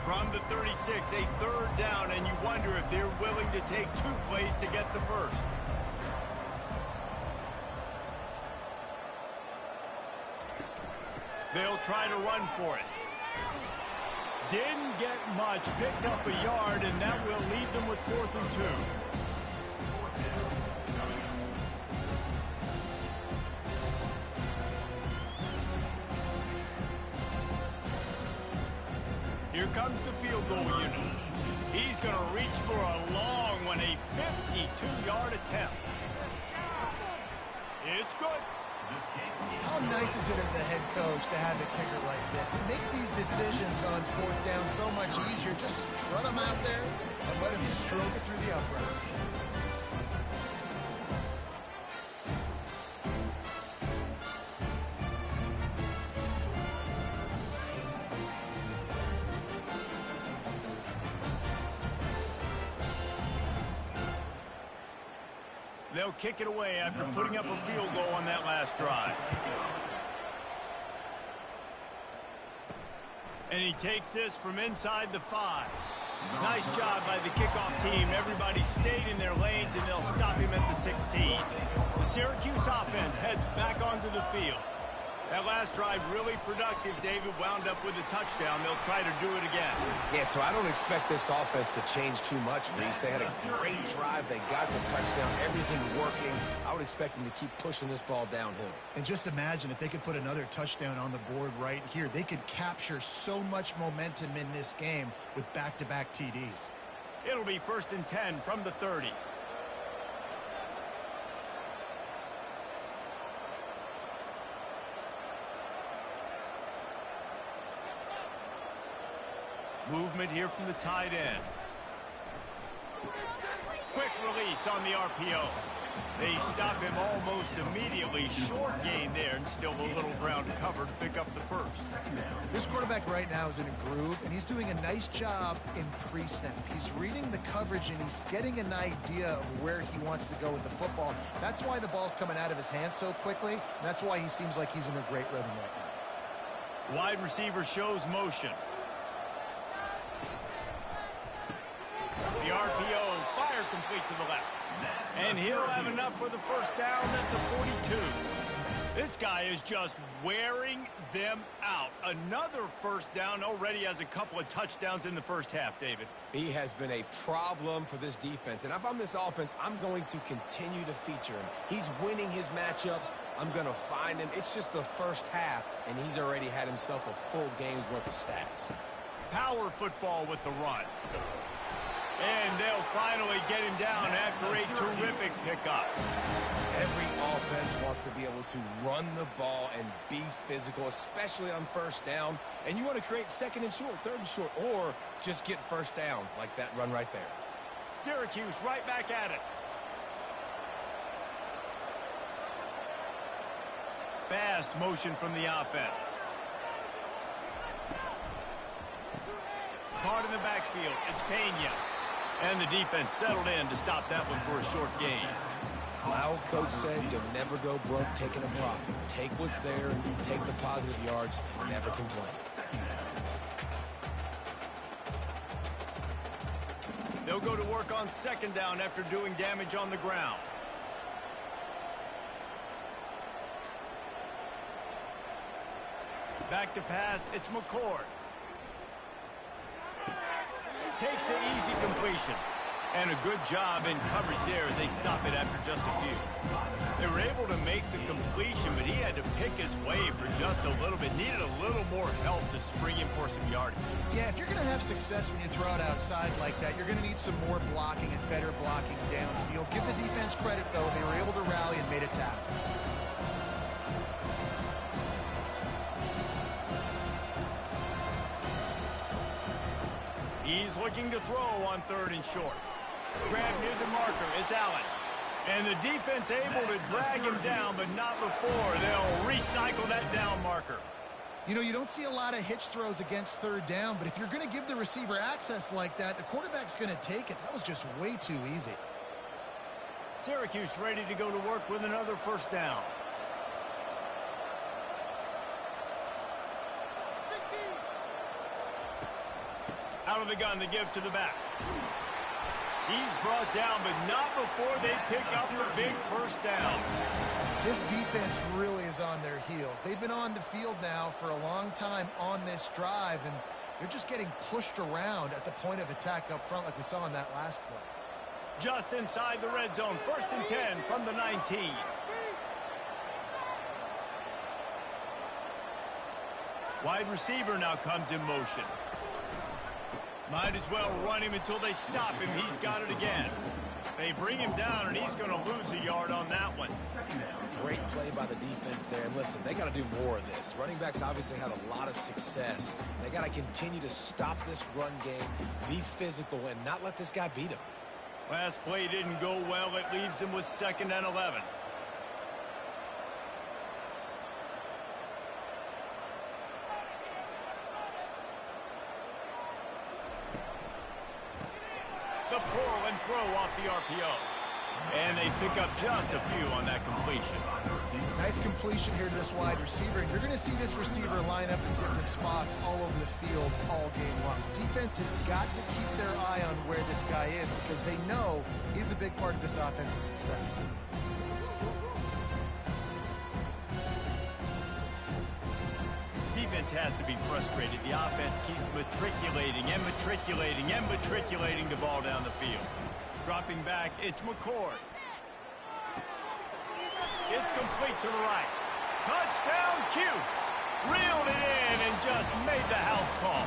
From the 36, a 3rd down, and you wonder if they're willing to take 2 plays to get the first. They'll try to run for it. Didn't get much, picked up a yard, and that will leave them with 4th and 2. Here comes the field goal unit. He's going to reach for a long one, a 52-yard attempt. It's good. How nice is it as a head coach to have a kicker like this? It makes these decisions on 4th down so much easier. Just strut them out there and let him stroke it through the uprights. They'll kick it away after putting up a field goal on that last drive. And he takes this from inside the 5. Nice job by the kickoff team. Everybody stayed in their lanes, and they'll stop him at the 16. The Syracuse offense heads back onto the field. That last drive really productive. David wound up with a touchdown. They'll try to do it again. Yeah, so I don't expect this offense to change too much, Reese. They had a great drive. They got the touchdown. Everything working. I would expect them to keep pushing this ball downhill. And just imagine if they could put another touchdown on the board right here. They could capture so much momentum in this game with back-to-back TDs. It'll be 1st and 10 from the 30. Movement here from the tight end. Quick release on the RPO. They stop him almost immediately. Short gain there, and still a little ground cover to pick up the first. This quarterback right now is in a groove, and he's doing a nice job in pre-snap. He's reading the coverage, and he's getting an idea of where he wants to go with the football. That's why the ball's coming out of his hands so quickly, and that's why he seems like he's in a great rhythm right now. Wide receiver shows motion. The RPO, fire complete to the left. And he'll have enough for the first down at the 42. This guy is just wearing them out. Another first down, already has a couple of touchdowns in the first half, David. He has been a problem for this defense. And if I'm this offense, I'm going to continue to feature him. He's winning his matchups. I'm going to find him. It's just the first half, and he's already had himself a full game's worth of stats. Power football with the run. And they'll finally get him down after a terrific pickup. Every offense wants to be able to run the ball and be physical, especially on first down. And you want to create 2nd and short, 3rd and short, or just get first downs like that run right there. Syracuse right back at it. fast motion from the offense. Caught in the backfield. It's Pena. And the defense settled in to stop that one for a short gain. My old coach said you'll never go broke taking a profit. Take what's there, take the positive yards, and never complain. They'll go to work on second down after doing damage on the ground. Back to pass, it's McCord. Takes the easy completion. And a good job in coverage there as they stop it after just a few. They were able to make the completion, but he had to pick his way for just a little bit. Needed a little more help to spring him for some yardage. Yeah, if you're going to have success when you throw it outside like that, you're going to need some more blocking and better blocking downfield. Give the defense credit, though. They were able to rally and made a tackle. He's looking to throw on third and short. Grab near the marker is Allen. And the defense able to drag him down, but not before they'll recycle that down marker. You know, you don't see a lot of hitch throws against third down, but if you're going to give the receiver access like that, the quarterback's going to take it. That was just way too easy. Syracuse ready to go to work with another first down. Out of the gun to give to the back. He's brought down, but not before they pick up the big first down. This defense really is on their heels. They've been on the field now for a long time on this drive, and they're just getting pushed around at the point of attack up front like we saw in that last play. Just inside the red zone, 1st and 10 from the 19. Wide receiver now comes in motion. Might as well run him until they stop him. He's got it again. They bring him down, and he's going to lose a yard on that one. Great play by the defense there. And listen, they got to do more of this. Running backs obviously had a lot of success. They got to continue to stop this run game, be physical, and not let this guy beat him. Last play didn't go well. It leaves them with 2nd and 11. The pull and throw off the RPO. And they pick up just a few on that completion. Nice completion here to this wide receiver. And you're going to see this receiver line up in different spots all over the field all game long. Defense has got to keep their eye on where this guy is because they know he's a big part of this offense's success. Defense has to be frustrated. The offense keeps matriculating and matriculating and matriculating the ball down the field. Dropping back, it's McCord. It's complete to the right. Touchdown, Cuse. Reeled it in and just made the house call.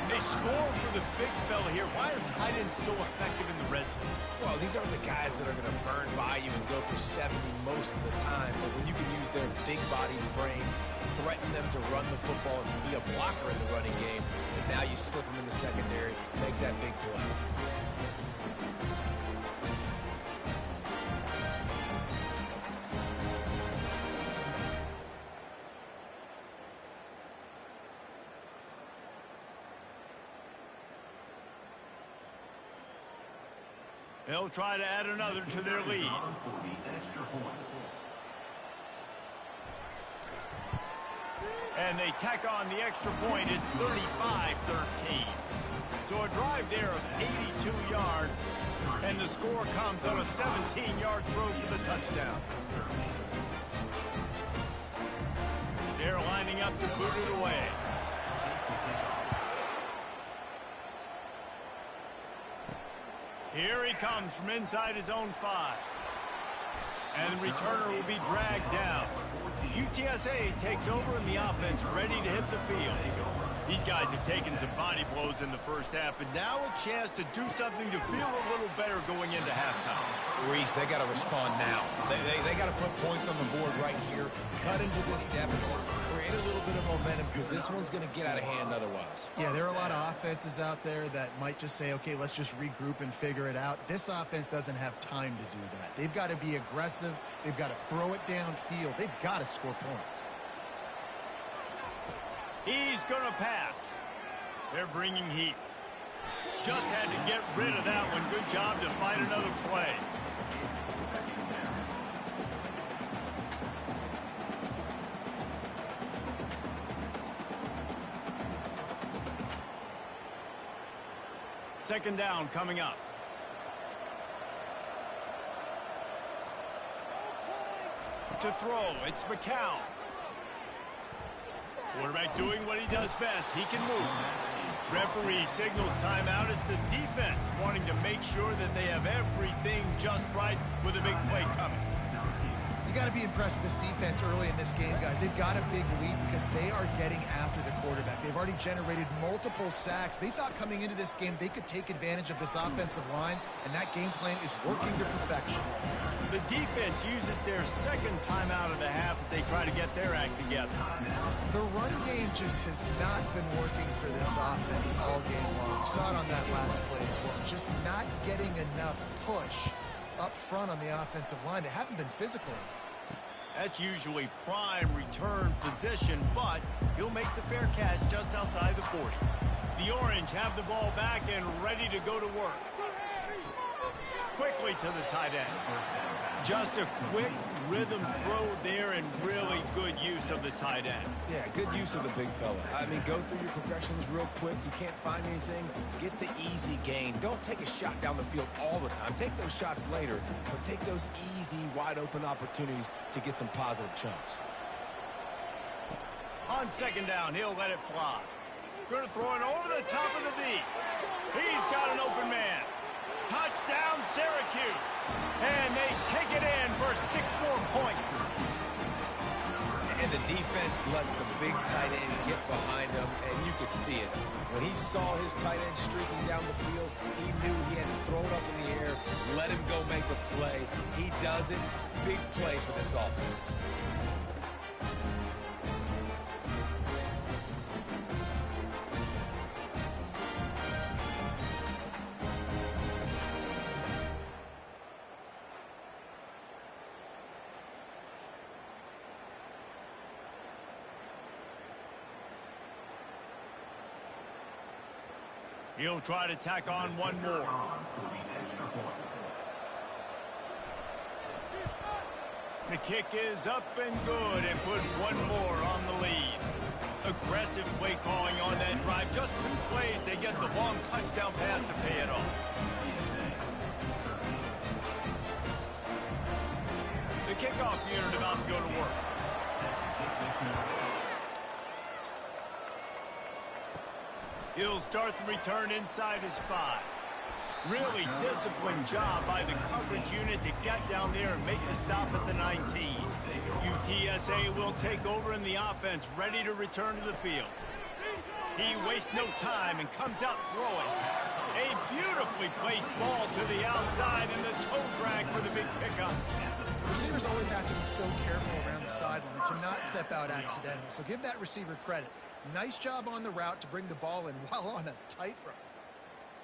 They score for the big fella here. Why are tight ends so effective in the red zone? Well, these aren't the guys that are going to burn by you and go for 70 most of the time, but when you can use their big-bodied frames, threaten them to run the football and be a blocker in the running game, and now you slip them in the secondary, make that big play. They'll try to add another to their lead. And they tack on the extra point. It's 35-13. So a drive there of 82 yards. And the score comes on a 17-yard throw for the touchdown. They're lining up to boot it away. Here he comes from inside his own 5. And the returner will be dragged down. UTSA takes over in the offense, ready to hit the field. These guys have taken some body blows in the first half, but now a chance to do something to feel a little better going into halftime. Reese, they got to respond now. They got to put points on the board right here, cut into this deficit, create a little bit of momentum because this one's going to get out of hand otherwise. Yeah, there are a lot of offenses out there that might just say, okay, let's just regroup and figure it out. This offense doesn't have time to do that. They've got to be aggressive. They've got to throw it downfield. They've got to score points. He's going to pass. They're bringing heat. Just had to get rid of that one. Good job to find another play. Second down coming up. To throw, it's McCown. Quarterback doing what he does best. He can move. Referee signals timeout. It's the defense wanting to make sure that they have everything just right with a big play coming. You got to be impressed with this defense early in this game, guys. They've got a big lead because they are getting after the quarterback. They've already generated multiple sacks. They thought coming into this game they could take advantage of this offensive line, and that game plan is working to perfection. The defense uses their second timeout of the half as they try to get their act together. The run game just has not been working for this offense all game long. We saw it on that last play as well. Just not getting enough push up front on the offensive line. They haven't been physical. That's usually prime return position, but he'll make the fair catch just outside the 40. The Orange have the ball back and ready to go to work. Quickly to the tight end. Just a quick rhythm throw there and really good use of the tight end. Yeah, good use of the big fella. I mean, go through your progressions real quick. You can't find anything. Get the easy gain. Don't take a shot down the field all the time. Take those shots later, but take those easy, wide-open opportunities to get some positive chunks. On second down, he'll let it fly. Going to throw it over the top of the D. He's got an open man. Touchdown, Syracuse. And they take it in for 6 more points. And the defense lets the big tight end get behind him, and you could see it. When he saw his tight end streaking down the field, he knew he had to throw it up in the air, let him go make a play. He does it. Big play for this offense. He'll try to tack on one more. The kick is up and good and put one more on the lead. Aggressive play calling on that drive. Just 2 plays, they get the long touchdown pass to pay it off. The kickoff unit about to go to work. He'll start the return inside his 5. Really disciplined job by the coverage unit to get down there and make the stop at the 19. UTSA will take over in the offense, ready to return to the field. He wastes no time and comes out throwing. A beautifully placed ball to the outside and the toe drag for the big pickup. Receivers always have to be so careful around the sideline to not step out accidentally. So give that receiver credit. Nice job on the route to bring the ball in while on a tightrope.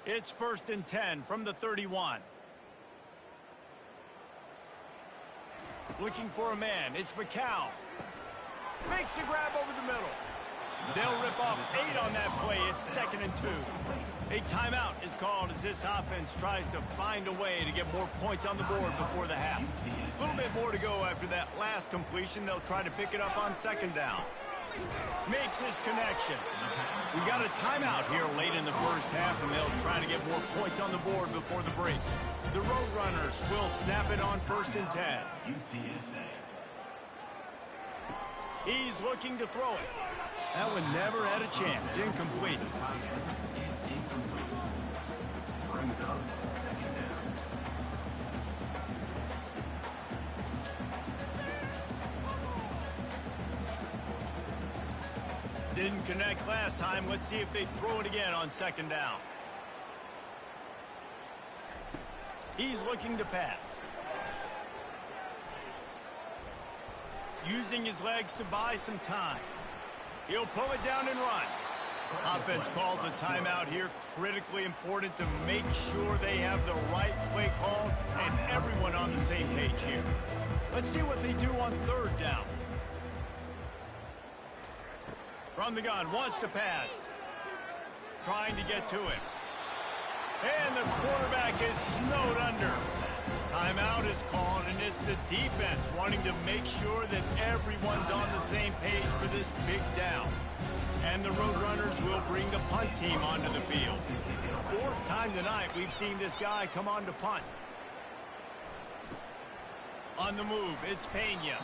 It's 1st and 10 from the 31. Looking for a man. It's McCown. Makes the grab over the middle. They'll rip off 8 on that play. It's 2nd and 2. A timeout is called as this offense tries to find a way to get more points on the board before the half. A little bit more to go after that last completion. They'll try to pick it up on 2nd down. Makes his connection. We got a timeout here late in the first half, and they'll try to get more points on the board before the break. The Roadrunners will snap it on 1st and 10. He's looking to throw it. That one never had a chance. Incomplete. Didn't connect last time. Let's see if they throw it again on 2nd down. He's looking to pass. Using his legs to buy some time. He'll pull it down and run. Offense calls a timeout here. Critically important to make sure they have the right play call and everyone on the same page here. Let's see what they do on third down. From the gun, wants to pass. Trying to get to him. And the quarterback is snowed under. Timeout is called, and it's the defense wanting to make sure that everyone's on the same page for this big down. And the Roadrunners will bring the punt team onto the field. Fourth time tonight we've seen this guy come on to punt. On the move, it's Pena.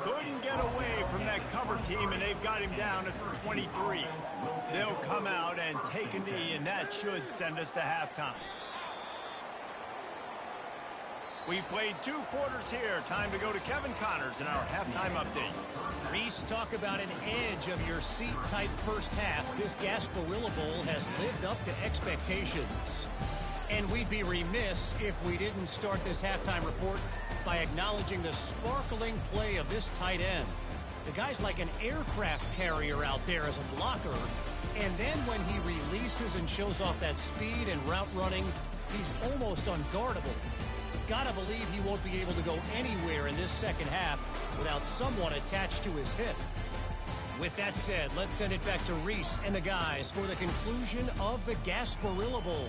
Couldn't get away from that cover team, and they've got him down at the 23. They'll come out and take a knee, and that should send us to halftime. We've played 2 quarters here. Time to go to Kevin Connors in our halftime update. Reese, talk about an edge of your seat type first half. This Gasparilla Bowl has lived up to expectations. And we'd be remiss if we didn't start this halftime report by acknowledging the sparkling play of this tight end. The guy's like an aircraft carrier out there as a blocker. And then when he releases and shows off that speed and route running, he's almost unguardable. Gotta believe he won't be able to go anywhere in this second half without someone attached to his hip. With that said, let's send it back to Reese and the guys for the conclusion of the Gasparilla Bowl.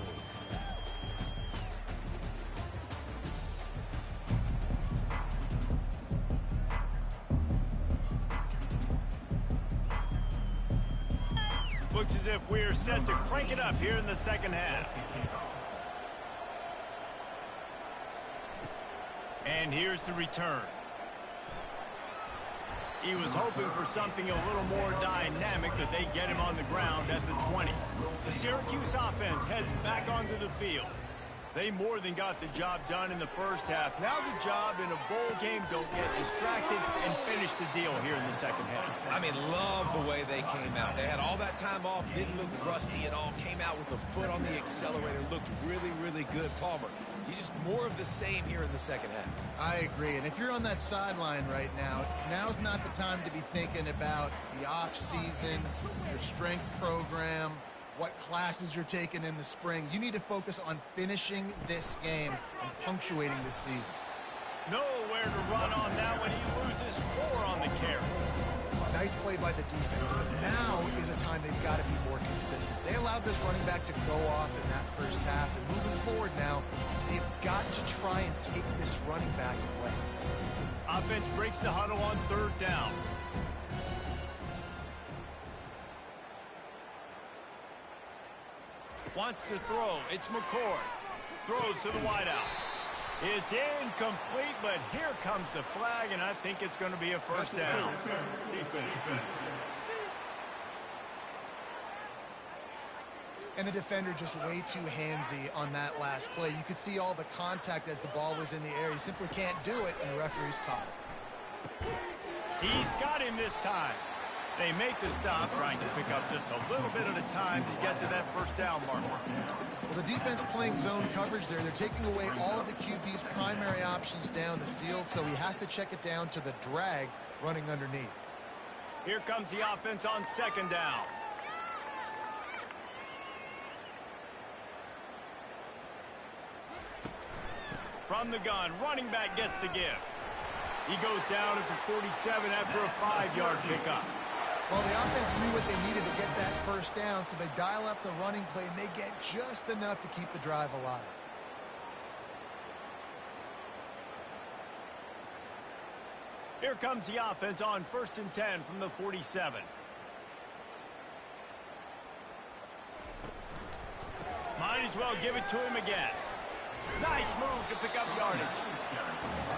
Looks as if we're set to crank it up here in the second half. And here's the return. He was hoping for something a little more dynamic, but they get him on the ground at the 20. The Syracuse offense heads back onto the field. They more than got the job done in the first half. Now the job in a bowl game, don't get distracted and finish the deal here in the second half. I mean, love the way they came out. They had all that time off, didn't look rusty at all, came out with the foot on the accelerator, looked really, really good. Palmer, he's just more of the same here in the second half. I agree. And if you're on that sideline right now, now's not the time to be thinking about the off-season, your strength program, what classes you're taking in the spring. You need to focus on finishing this game and punctuating this season. Nowhere to run on that when he loses 4 on the carry. Nice play by the defense, but now is a time they've got to be more consistent. They allowed this running back to go off in that first half, and moving forward now, they've got to try and take this running back away. Offense breaks the huddle on third down. Wants to throw. It's McCord. Throws to the wideout. It's incomplete, but here comes the flag, and I think it's going to be a first down. And the defender just way too handsy on that last play. You could see all the contact as the ball was in the air. He simply can't do it, and the referee's caught it. He's got him this time. They make the stop, trying to pick up just a little bit at a time to get to that first down marker. Well, the defense playing zone coverage there. They're taking away all of the QB's primary options down the field, so he has to check it down to the drag running underneath. Here comes the offense on second down. From the gun, running back gets the give. He goes down at the 47 after a 5-yard pickup. Well, the offense knew what they needed to get that first down, so they dial up the running play, and they get just enough to keep the drive alive. Here comes the offense on 1st and 10 from the 47. Might as well give it to him again. Nice move to pick up yardage.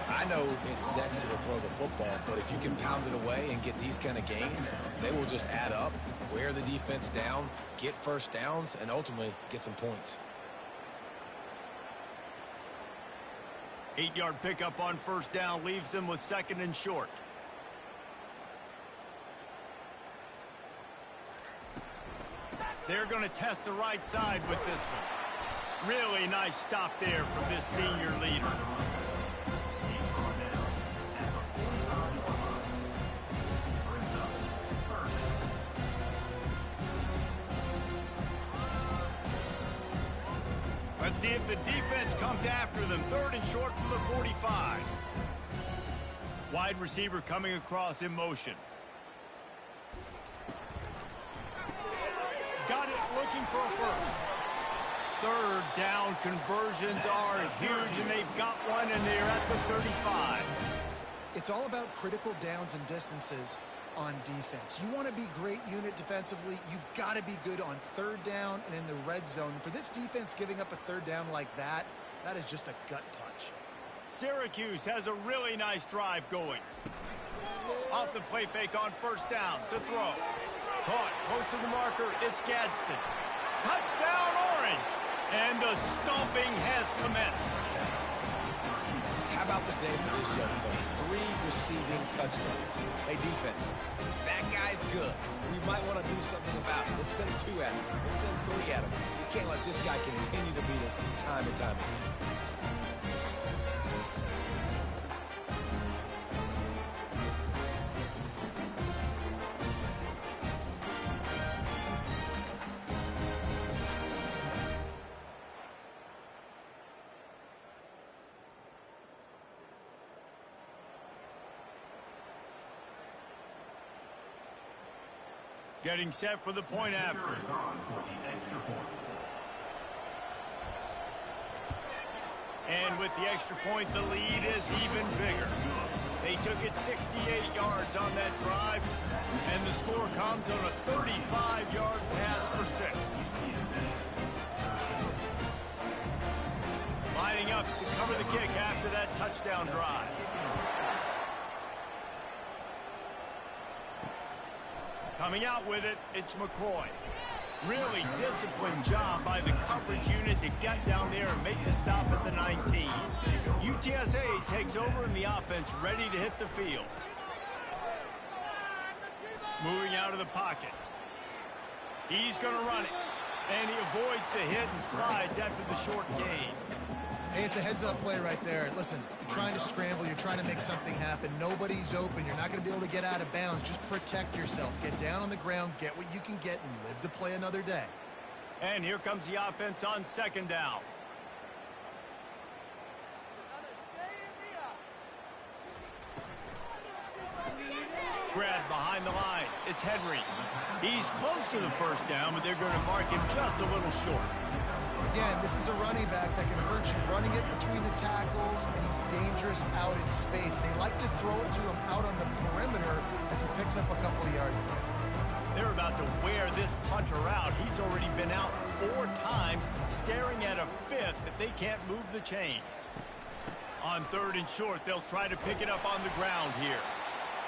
I know it's sexy to throw the football, but if you can pound it away and get these kind of gains, they will just add up, wear the defense down, get first downs, and ultimately get some points. 8-yard pickup on first down leaves them with 2nd and short. They're going to test the right side with this one. Really nice stop there from this senior leader. Let's see if the defense comes after them. 3rd and short from the 45. Wide receiver coming across in motion. Got it, looking for a first. 3rd down conversions are huge, and they've got one, and they're at the 35. It's all about critical downs and distances on defense. You want to be great unit defensively, you've got to be good on 3rd down and in the red zone. For this defense giving up a 3rd down like that, that is just a gut punch. Syracuse has a really nice drive going. Off the play fake on 1st down to throw. Caught close to the marker, it's Gadsden. Touchdown Orange! And the stomping has commenced. How about the day for this young player? 3 receiving touchdowns. Hey, defense, that guy's good. We might want to do something about it. Let's send 2 at him. Let's send 3 at him. We can't let this guy continue to beat us time and time again. Getting set for the point after. And with the extra point, the lead is even bigger. They took it 68 yards on that drive, and the score comes on a 35-yard pass for 6. Lining up to cover the kick after that touchdown drive. Coming out with it, it's McCoy. Really disciplined job by the coverage unit to get down there and make the stop at the 19. UTSA takes over in the offense, ready to hit the field. Moving out of the pocket. He's going to run it. And he avoids the hit and slides after the short gain. Hey, it's a heads-up play right there. Listen, you're trying to scramble. You're trying to make something happen. Nobody's open. You're not going to be able to get out of bounds. Just protect yourself. Get down on the ground, get what you can get, and live to play another day. And here comes the offense on 2nd down. Grab behind the line. It's Henry. He's close to the 1st down, but they're going to mark him just a little short. Again, this is a running back that can hurt you. Running it between the tackles, and he's dangerous out in space. They like to throw it to him out on the perimeter as he picks up a couple of yards there. They're about to wear this punter out. He's already been out 4 times, staring at a 5th if they can't move the chains. On 3rd and short, they'll try to pick it up on the ground here.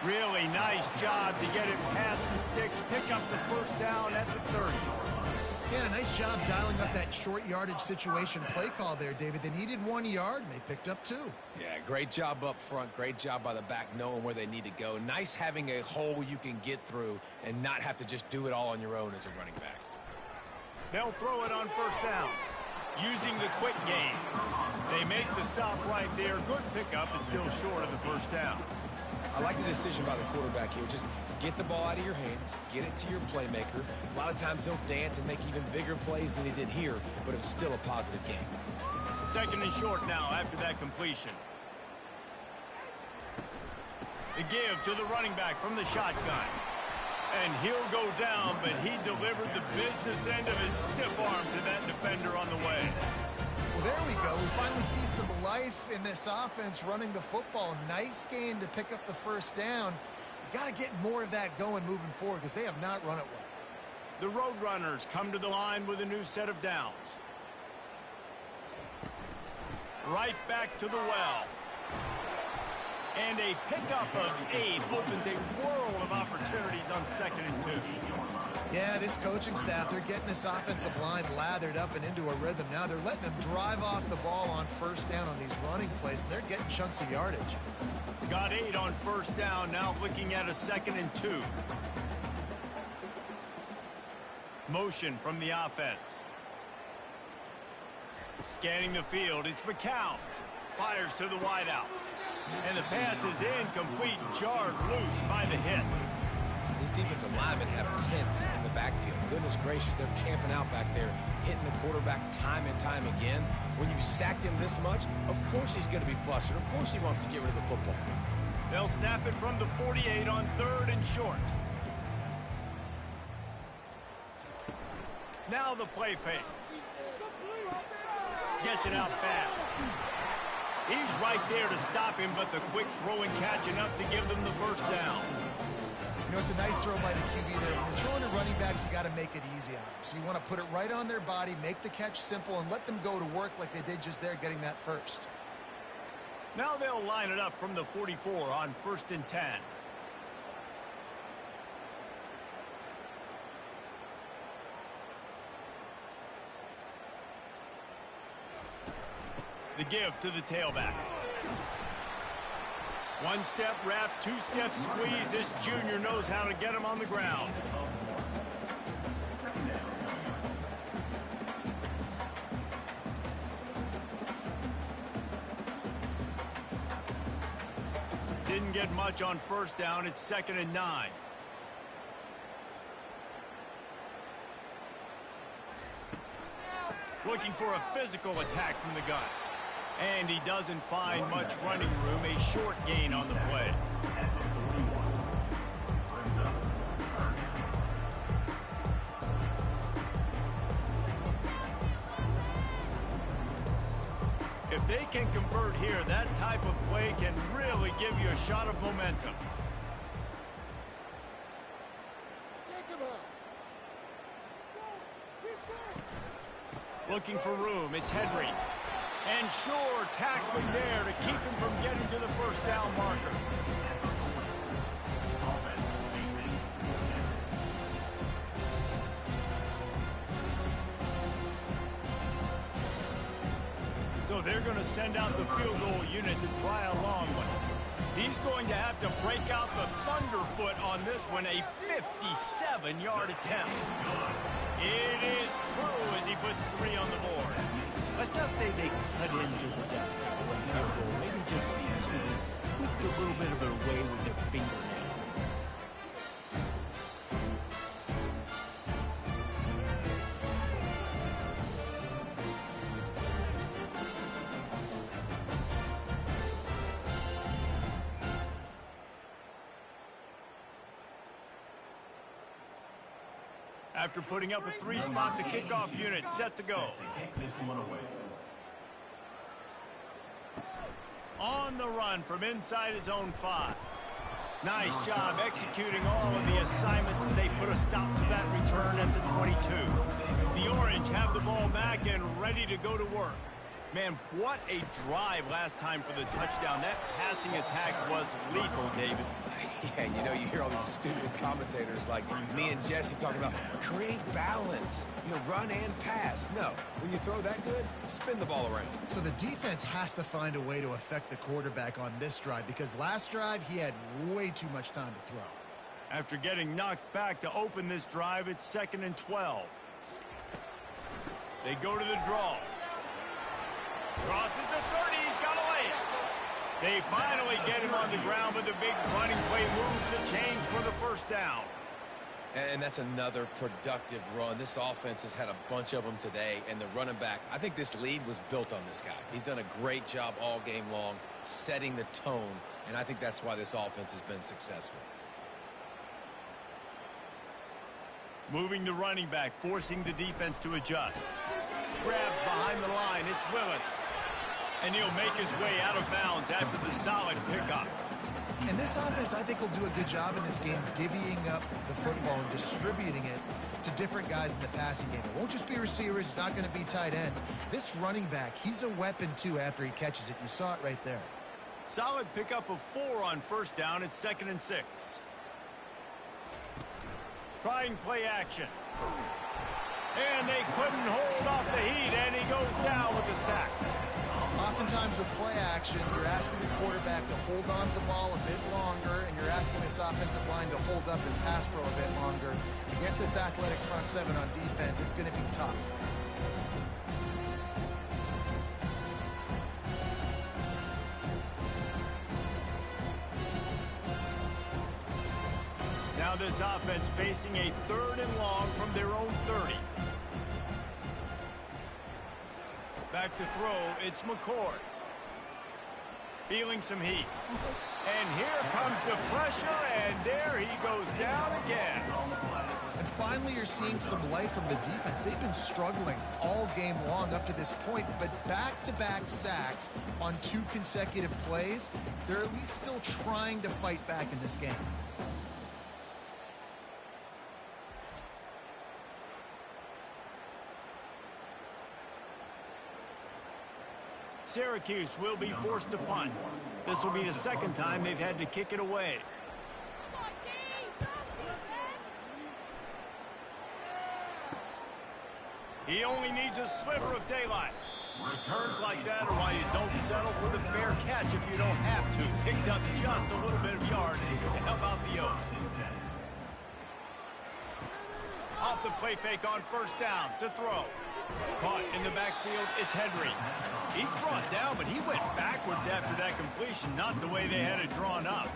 Really nice job to get it past the sticks, pick up the 1st down at the 30. Yeah, nice job dialing up that short yardage situation play call there, David. They needed 1 yard, and they picked up 2. Yeah, great job up front. Great job by the back knowing where they need to go. Nice having a hole you can get through and not have to just do it all on your own as a running back. They'll throw it on 1st down. Using the quick game. They make the stop right there. Good pickup, but still short of the 1st down. I like the decision by the quarterback here. Just get the ball out of your hands, get it to your playmaker. A lot of times he'll dance and make even bigger plays than he did here, but it was still a positive game. 2nd and short now after that completion. The give to the running back from the shotgun. And he'll go down, but he delivered the business end of his stiff arm to that defender on the way. Well, there we go. We finally see some life in this offense running the football. Nice gain to pick up the 1st down. Got to get more of that going moving forward because they have not run it well. The Roadrunners come to the line with a new set of downs. Right back to the well. And a pickup of 8 opens a world of opportunities on 2nd and 2. Yeah, this coaching staff, they're getting this offensive line lathered up and into a rhythm. Now they're letting them drive off the ball on 1st down on these running plays, and they're getting chunks of yardage. Got 8 on 1st down, now looking at a 2nd and 2. Motion from the offense. Scanning the field, it's McCown. Fires to the wideout. And the pass is incomplete, jarred loose by the hit. These defensive linemen have tents in the backfield. Goodness gracious, they're camping out back there, hitting the quarterback time and time again. When you sacked him this much, of course he's going to be flustered. Of course he wants to get rid of the football. They'll snap it from the 48 on 3rd and short. Now the play fake. Gets it out fast. He's right there to stop him, but the quick throw and catch enough to give them the first down. You know, it's a nice throw by the QB there. When you're throwing to running backs, you got to make it easy on them. So you want to put it right on their body, make the catch simple, and let them go to work like they did just there, getting that first. Now they'll line it up from the 44 on 1st and 10. The give to the tailback. One step wrap, 2-step squeeze. This junior knows how to get him on the ground. Didn't get much on 1st down. It's 2nd and 9. Looking for a physical attack from the gun. And he doesn't find much running room. A short gain on the play. If they can convert here, that type of play can really give you a shot of momentum. Looking for room. It's Henry. And sure, tackling there to keep him from getting to the first down marker. So they're going to send out the field goal unit to try a long one. He's going to have to break out the thunderfoot on this one, a 57-yard attempt. It is true as he puts 3 on the board. Let's not say they cut into the deficit for one field goal. Maybe just tweaked a little bit of it away with their fingernail. After putting up a 3-spot, the kickoff unit set to go. On the run from inside his own 5. Nice job executing all of the assignments as they put a stop to that return at the 22. The Orange have the ball back and ready to go to work. Man, what a drive last time for the touchdown. That passing attack was lethal, David. Yeah, and you know, you hear all these stupid commentators like me and Jesse talking about create balance, you know, run and pass. No, when you throw that good, spin the ball around. So the defense has to find a way to affect the quarterback on this drive because last drive he had way too much time to throw. After getting knocked back to open this drive, it's 2nd and 12. They go to the draw. Crosses the 30, he's got to lay it. They finally get him on the ground, but the big running play moves the chains for the first down. And that's another productive run. This offense has had a bunch of them today, and the running back, I think this lead was built on this guy. He's done a great job all game long, setting the tone, and I think that's why this offense has been successful. Moving the running back, forcing the defense to adjust. Grabbed behind the line, it's Willis. And he'll make his way out of bounds after the solid pickup. And this offense, I think, will do a good job in this game divvying up the football and distributing it to different guys in the passing game. It won't just be receivers. It's not going to be tight ends. This running back, he's a weapon, too, after he catches it. You saw it right there. Solid pickup of 4 on first down. It's 2nd and 6. Trying play action. And they couldn't hold off the heat, and he goes down with a sack. Oftentimes with play action, you're asking the quarterback to hold on to the ball a bit longer, and you're asking this offensive line to hold up and pass pro a bit longer. Against this athletic front 7 on defense, it's going to be tough. this offense facing a 3rd and long from their own 30. Back to throw, it's McCord. Feeling some heat. And here comes the pressure, and there he goes down again. And finally, you're seeing some life from the defense. They've been struggling all game long up to this point, but back-to-back sacks on 2 consecutive plays, they're at least still trying to fight back in this game. Syracuse will be forced to punt. This will be the 2nd time they've had to kick it away. He only needs a sliver of daylight. Returns like that are why you don't settle for the fair catch if you don't have to. Picks up just a little bit of yardage. And how about the oath? Off the play fake on 1st down to throw. Caught in the backfield, it's Henry. He's brought down, but he went backwards after that completion, not the way they had it drawn up.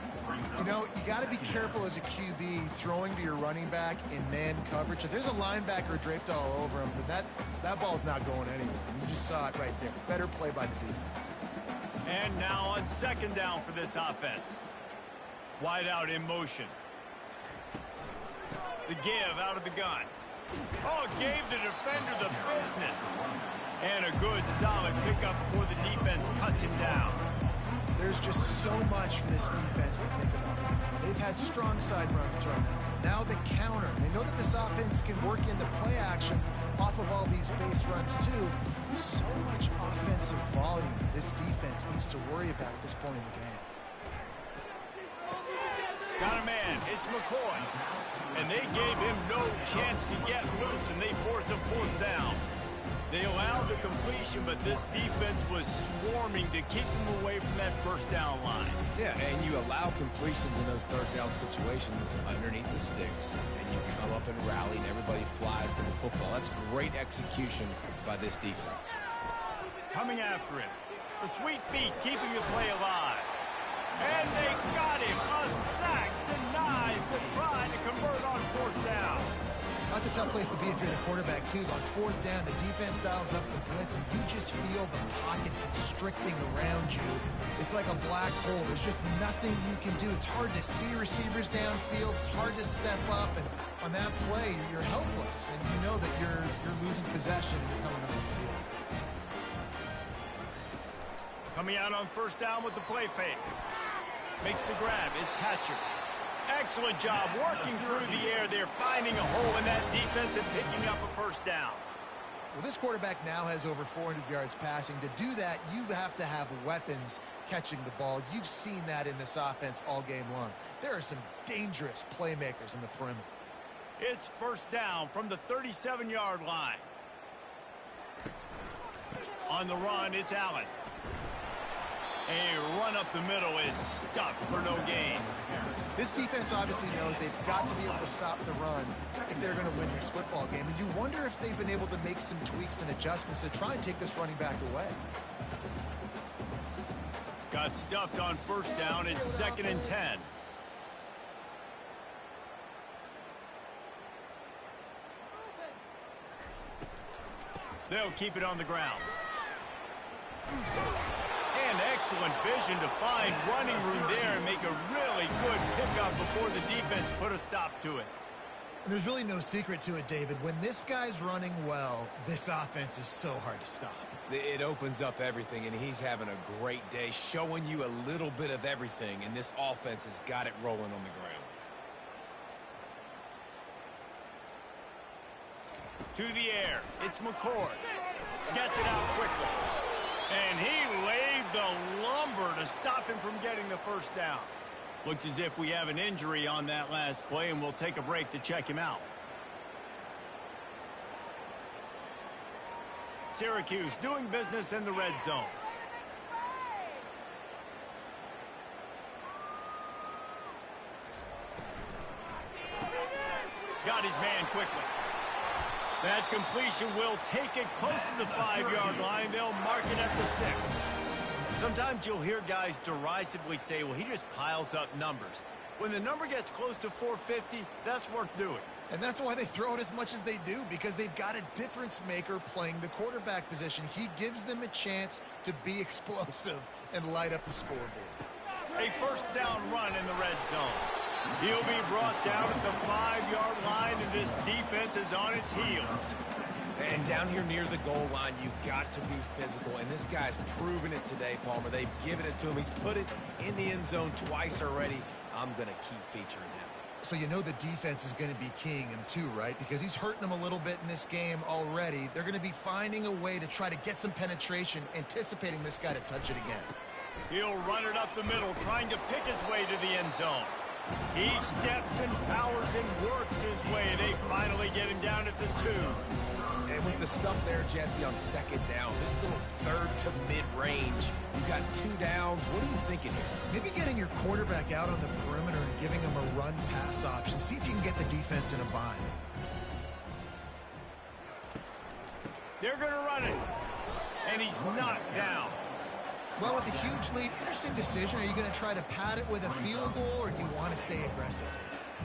You know, you got to be careful as a QB throwing to your running back in man coverage. If there's a linebacker draped all over him, but that ball's not going anywhere. You just saw it right there. Better play by the defense. And now on 2nd down for this offense. Wide out in motion. The give out of the gun. Oh, gave the defender the business. And a good, solid pickup before the defense cuts him down. There's just so much for this defense to think about. They've had strong side runs thrown out. Now the counter. They know that this offense can work into play action off of all these base runs, too. So much offensive volume this defense needs to worry about at this point in the game. Got a man. It's McCoy. And they gave him no chance to get loose, and they force a 4th down. They allowed the completion, but this defense was swarming to keep them away from that 1st down line. Yeah, and you allow completions in those 3rd down situations underneath the sticks, and you come up and rally, and everybody flies to the football. That's great execution by this defense. Coming after him. The sweet feet keeping the play alive. And they got him. A sack denies the try to convert on 4th down. That's a tough place to be if you're the quarterback, too. On 4th down, the defense dials up the blitz, and you just feel the pocket constricting around you. It's like a black hole. There's just nothing you can do. It's hard to see receivers downfield. It's hard to step up, and on that play, you're helpless, and you know that you're losing possession and you're coming up the field. Coming out on 1st down with the play fake. Makes the grab. It's Hatcher. Excellent job working through the air there, finding a hole in that defense and picking up a 1st down. Well, this quarterback now has over 400 yards passing. To do that, you have to have weapons catching the ball. You've seen that in this offense all game long. There are some dangerous playmakers in the perimeter. It's 1st down from the 37-yard line. On the run, it's Allen. A run up the middle is stuffed for no gain. This defense obviously knows they've got to be able to stop the run if they're going to win this football game. And you wonder if they've been able to make some tweaks and adjustments to try and take this running back away. Got stuffed on 1st down. It's 2nd and 10. They'll keep it on the ground. And excellent vision to find running room there and make a really good pickup before the defense put a stop to it. There's really no secret to it, David. When this guy's running well, this offense is so hard to stop. It opens up everything, and he's having a great day, showing you a little bit of everything, and this offense has got it rolling on the ground. To the air, it's McCord. Gets it out quickly. And he laid the lumber to stop him from getting the 1st down. Looks as if we have an injury on that last play, and we'll take a break to check him out. Syracuse doing business in the red zone. Got his man quickly. That completion will take it close to the 5-yard line. They'll mark it at the 6. Sometimes you'll hear guys derisively say, well, he just piles up numbers. When the number gets close to 450, that's worth doing. And that's why they throw it as much as they do, because they've got a difference maker playing the quarterback position. He gives them a chance to be explosive and light up the scoreboard. A first down run in the red zone. He'll be brought down at the 5-yard line, and this defense is on its heels. And down here near the goal line, you've got to be physical. And this guy's proven it today, Palmer. They've given it to him. He's put it in the end zone twice already. I'm going to keep featuring him. So you know the defense is going to be keying him too, right? Because he's hurting them a little bit in this game already. They're going to be finding a way to try to get some penetration, anticipating this guy to touch it again. He'll run it up the middle, trying to pick his way to the end zone. He steps and powers and works his way. They finally get him down at the 2. And with the stuff there, Jesse, on second down, this little third to mid-range, you got 2 downs. What are you thinking here? Maybe getting your quarterback out on the perimeter and giving him a run-pass option. See if you can get the defense in a bind. They're going to run it. And he's knocked down. Well, with a huge lead, interesting decision. Are you going to try to pad it with a field goal, or do you want to stay aggressive?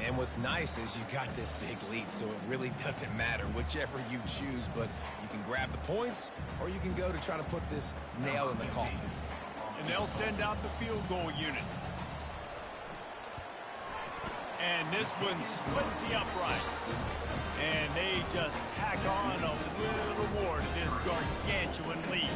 And what's nice is you got this big lead, so it really doesn't matter whichever you choose, but you can grab the points, or you can go to try to put this nail in the coffin. And they'll send out the field goal unit. And this one splits the uprights. And they just tack on a little more to this gargantuan lead.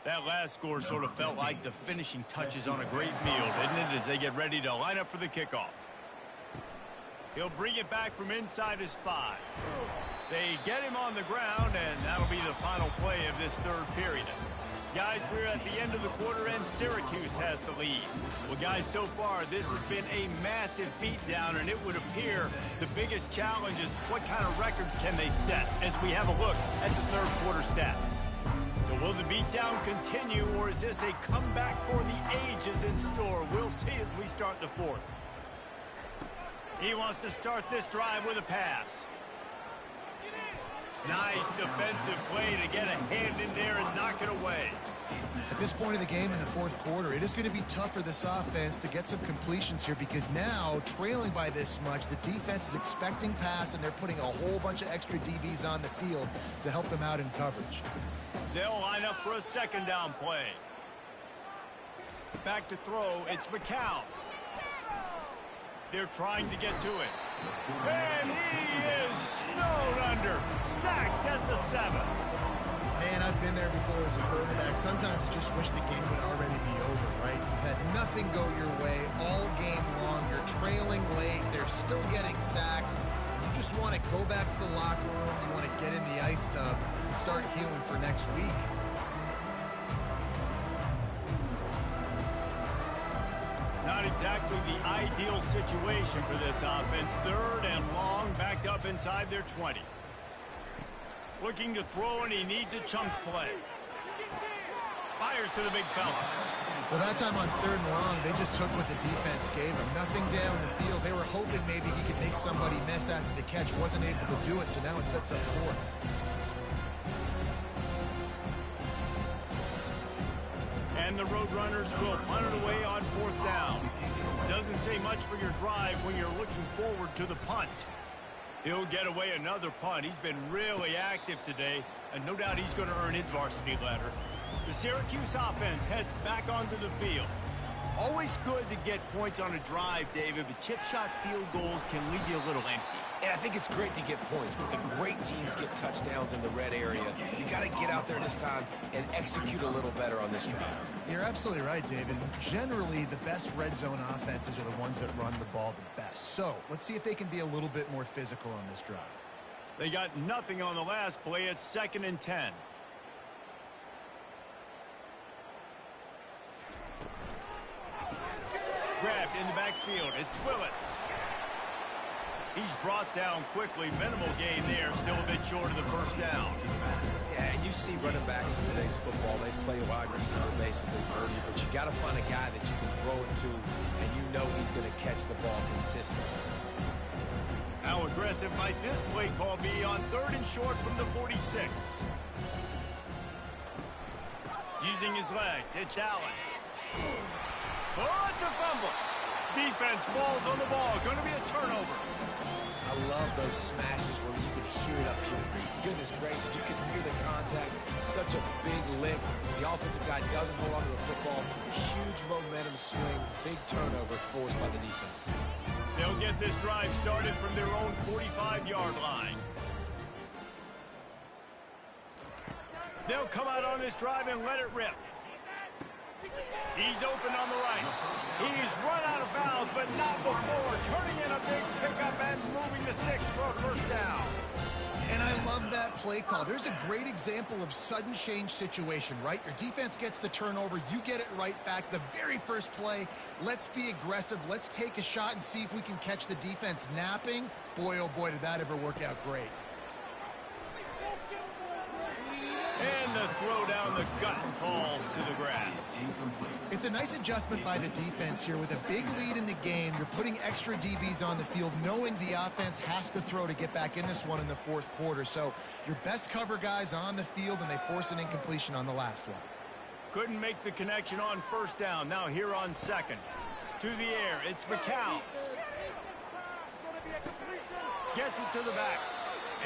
That last score sort of felt like the finishing touches on a great meal, didn't it, as they get ready to line up for the kickoff. He'll bring it back from inside his 5. They get him on the ground, and that'll be the final play of this third period. Guys, we're at the end of the quarter, and Syracuse has the lead. Well, guys, so far, this has been a massive beatdown, and it would appear the biggest challenge is what kind of records can they set as we have a look at the third quarter stats. So will the beatdown continue, or is this a comeback for the ages in store? We'll see as we start the fourth. He wants to start this drive with a pass. Nice defensive play to get a hand in there and knock it away. At this point of the game in the fourth quarter, it is going to be tough for this offense to get some completions here, because now, trailing by this much, the defense is expecting pass, and they're putting a whole bunch of extra DBs on the field to help them out in coverage. They'll line up for a second down play. Back to throw, it's McCown. They're trying to get to it. And he is snowed under, sacked at the 7. Man, I've been there before as a quarterback. Sometimes you just wish the game would already be over, right? You've had nothing go your way all game long. You're trailing late. They're still getting sacks. You just want to go back to the locker room. You want to get in the ice tub and start healing for next week. Not exactly the ideal situation for this offense. Third and long, backed up inside their 20. Looking to throw, and he needs a chunk play. Fires to the big fella. Well, that time on third and long, they just took what the defense gave him. Nothing down the field. They were hoping maybe he could make somebody miss after the catch. Wasn't able to do it, so now it sets up fourth. And the Roadrunners will punt it away on fourth down. Doesn't say much for your drive when you're looking forward to the punt. He'll get away another punt. He's been really active today, and no doubt he's going to earn his varsity letter. The Syracuse offense heads back onto the field. Always good to get points on a drive, David, but chip shot field goals can leave you a little empty. And I think it's great to get points, but the great teams get touchdowns in the red area. You got to get out there this time and execute a little better on this drive. You're absolutely right, David. Generally, the best red zone offenses are the ones that run the ball the best. So let's see if they can be a little bit more physical on this drive. They got nothing on the last play. It's 2nd and 10. Grabbed in the backfield. It's Willis. He's brought down quickly. Minimal gain there. Still a bit short of the first down. Yeah, and you see running backs in today's football. They play wide receiver basically for you, but you got to find a guy that you can throw it to, and you know he's going to catch the ball consistently. How aggressive might this play call be on 3rd and short from the 46? Using his legs, it's Allen. Oh, it's a fumble. Defense falls on the ball. Going to be a turnover. I love those smashes where you can hear it up here. Goodness gracious, you can hear the contact. Such a big lick. The offensive guy doesn't hold on to the football. Huge momentum swing. Big turnover forced by the defense. They'll get this drive started from their own 45-yard line. They'll come out on this drive and let it rip. He's open on the right. He's run out of bounds, but not before. Turning in a big pickup and moving the sticks for a first down. And I love that play call. There's a great example of sudden change situation, right? Your defense gets the turnover. You get it right back. The very first play, let's be aggressive. Let's take a shot and see if we can catch the defense napping. Boy, oh boy, did that ever work out great. And the throw down the gut falls to the grass. It's a nice adjustment by the defense here. With a big lead in the game, you're putting extra DBs on the field, knowing the offense has to throw to get back in this one in the 4th quarter. So your best cover guys on the field, and they force an incompletion on the last one. Couldn't make the connection on first down. Now here on 2nd. To the air, it's McCown. Gets it to the back.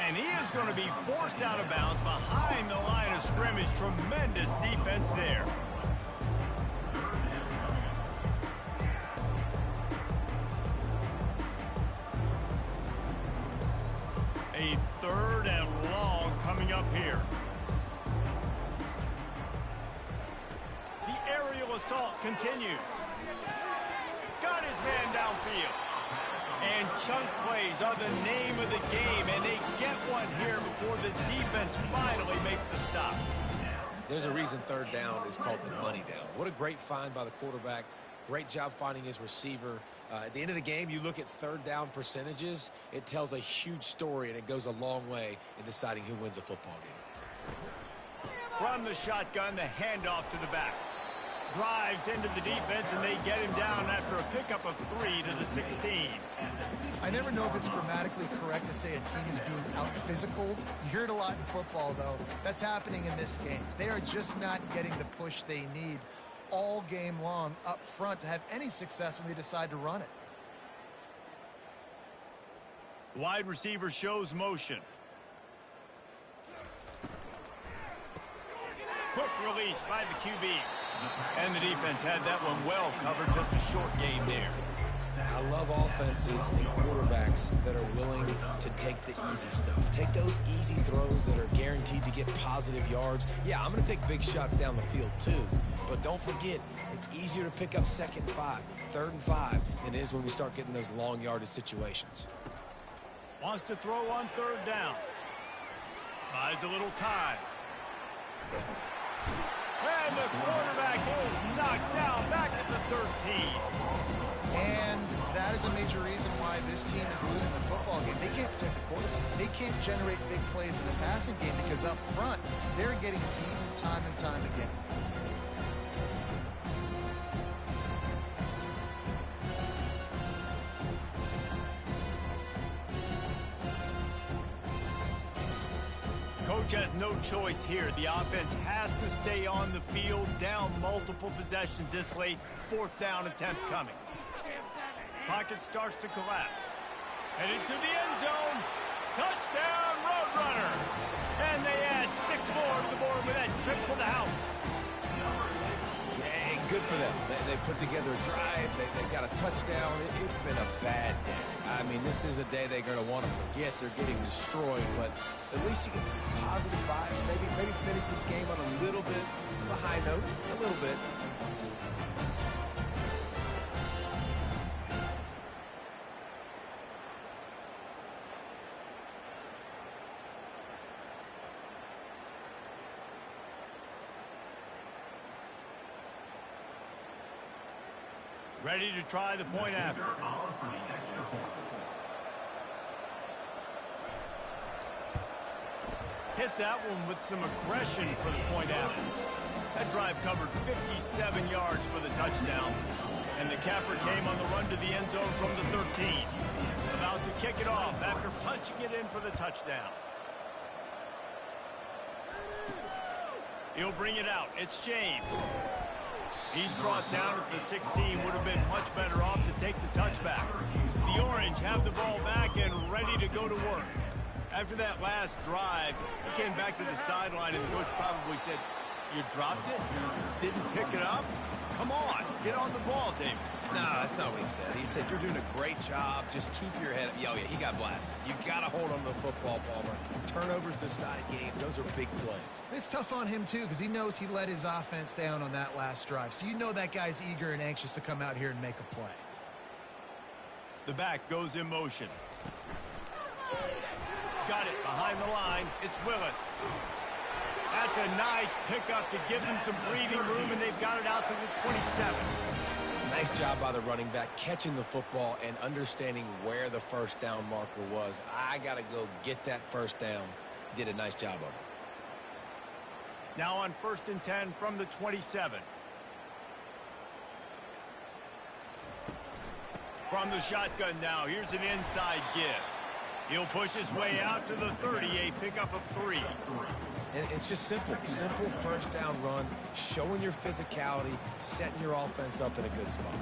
And he is going to be forced out of bounds behind the line of scrimmage. Tremendous defense there. A 3rd and long coming up here. The aerial assault continues. Got his man downfield. And chunk plays are the name of the game, and they get one here before the defense finally makes the stop. There's a reason 3rd down is called the money down. What a great find by the quarterback. Great job finding his receiver. At the end of the game, you look at 3rd down percentages. It tells a huge story, and it goes a long way in deciding who wins a football game. From the shotgun, the handoff to the back. Drives into the defense, and they get him down after a pickup of 3 to the 16. I never know if it's grammatically correct to say a team is being out-physicaled. You hear it a lot in football, though. That's happening in this game. They are just not getting the push they need all game long up front to have any success when they decide to run it. Wide receiver shows motion. Quick release by the QB. And the defense had that one well covered. Just a short game there. I love offenses and quarterbacks that are willing to take the easy stuff. Take those easy throws that are guaranteed to get positive yards. Yeah, I'm going to take big shots down the field too. But don't forget, it's easier to pick up 2nd and 5, 3rd and 5 than it is when we start getting those long yardage situations. Wants to throw on 3rd down. Buys a little time. And the quarterback is knocked down back at the 13. And that is a major reason why this team is losing the football game. They can't protect the quarterback. They can't generate big plays in the passing game because up front, they're getting beaten time and time again. Coach has no choice here. The offense has to stay on the field, down multiple possessions this late. 4th down attempt coming. Pocket starts to collapse. Headed to the end zone. Touchdown, Roadrunner. And they add 6 more to the board with that trip to the house. Hey, good for them. They put together a drive. They got a touchdown. It's been a bad day. I mean, this is a day they're going to want to forget. They're getting destroyed, but at least you get some positive vibes. Maybe finish this game on a little bit of a high note, a little bit. Ready to try the point after. Hit that one with some aggression for the point after. That drive covered 57 yards for the touchdown. And the capper came on the run to the end zone from the 13. About to kick it off after punching it in for the touchdown. He'll bring it out. It's James. He's brought down at the 16. Would have been much better off to take the touchback. The Orange have the ball back and ready to go to work. After that last drive, he came back to the sideline, and the coach probably said, "You dropped it? Didn't pick it up? Come on, get on the ball, David." No, that's not what he said. He said, "You're doing a great job. Just keep your head up." Oh, yeah, he got blasted. You got to hold on to the football, Palmer. Turnovers decide games. Those are big plays. It's tough on him, too, because he knows he let his offense down on that last drive. So you know that guy's eager and anxious to come out here and make a play. The back goes in motion. Got it behind the line. It's Willis. That's a nice pickup to give them some breathing room, and they've got it out to the 27. Nice job by the running back catching the football and understanding where the first down marker was. I got to go get that first down. He did a nice job of it. Now on 1st and 10 from the 27. From the shotgun now, here's an inside give. He'll push his way out to the 30, a pickup of 3. And it's just simple first down run, showing your physicality, setting your offense up in a good spot.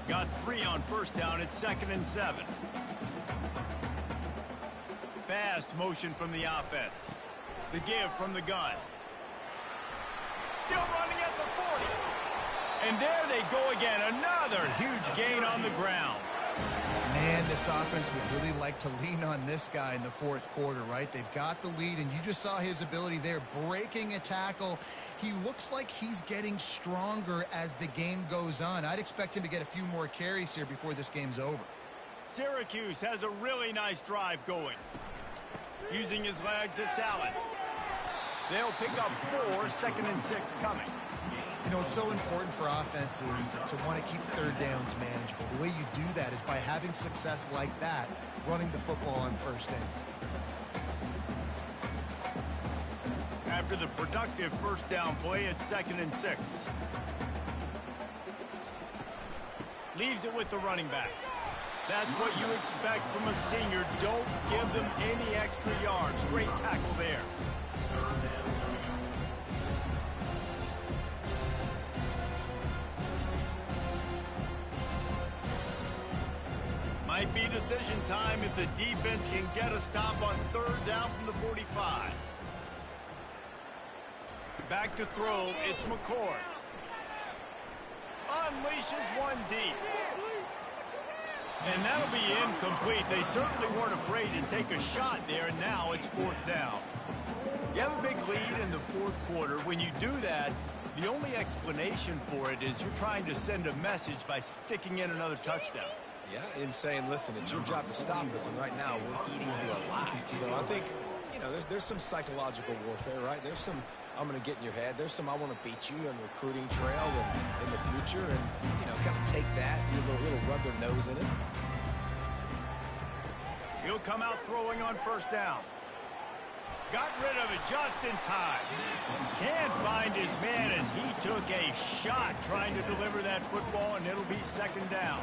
Got 3 on first down. It's 2nd and 7. Fast motion from the offense. The give from the gun. Still running at the 40. And there they go again. Another huge gain on the ground. Man, this offense would really like to lean on this guy in the fourth quarter, right? They've got the lead, and you just saw his ability there, breaking a tackle. He looks like he's getting stronger as the game goes on. I'd expect him to get a few more carries here before this game's over. Syracuse has a really nice drive going. Using his legs, it's Allen. They'll pick up 4, 2nd and 6 coming. You know, it's so important for offenses to want to keep third downs manageable. The way you do that is by having success like that, running the football on first down. After the productive first down play, it's 2nd and 6. Leaves it with the running back. That's what you expect from a senior. Don't give them any extra yards. Great tackle there. Might be decision time if the defense can get a stop on 3rd down from the 45. Back to throw, it's McCord. Unleashes one deep. And that'll be incomplete. They certainly weren't afraid to take a shot there, and now it's 4th down. You have a big lead in the 4th quarter. When you do that, the only explanation for it is you're trying to send a message by sticking in another touchdown. Yeah, in saying, listen, it's your job to stop us, and right now we're eating you alive. So I think, you know, there's some psychological warfare, right? There's some, I'm going to get in your head. There's some, I want to beat you on recruiting trail and in the future, and, you know, kind of take that, a little rub their nose in it. He'll come out throwing on 1st down. Got rid of it just in time. Can't find his man as he took a shot trying to deliver that football, and it'll be 2nd down.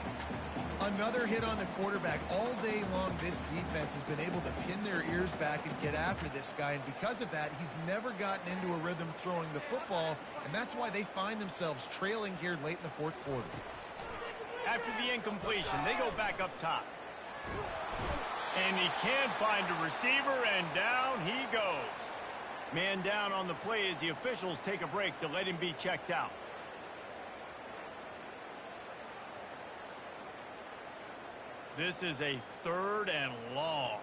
Another hit on the quarterback. All day long, this defense has been able to pin their ears back and get after this guy, and because of that, he's never gotten into a rhythm throwing the football, and that's why they find themselves trailing here late in the 4th quarter. After the incompletion, they go back up top. And he can't find a receiver, and down he goes. Man down on the play as the officials take a break to let him be checked out. This is a 3rd and long.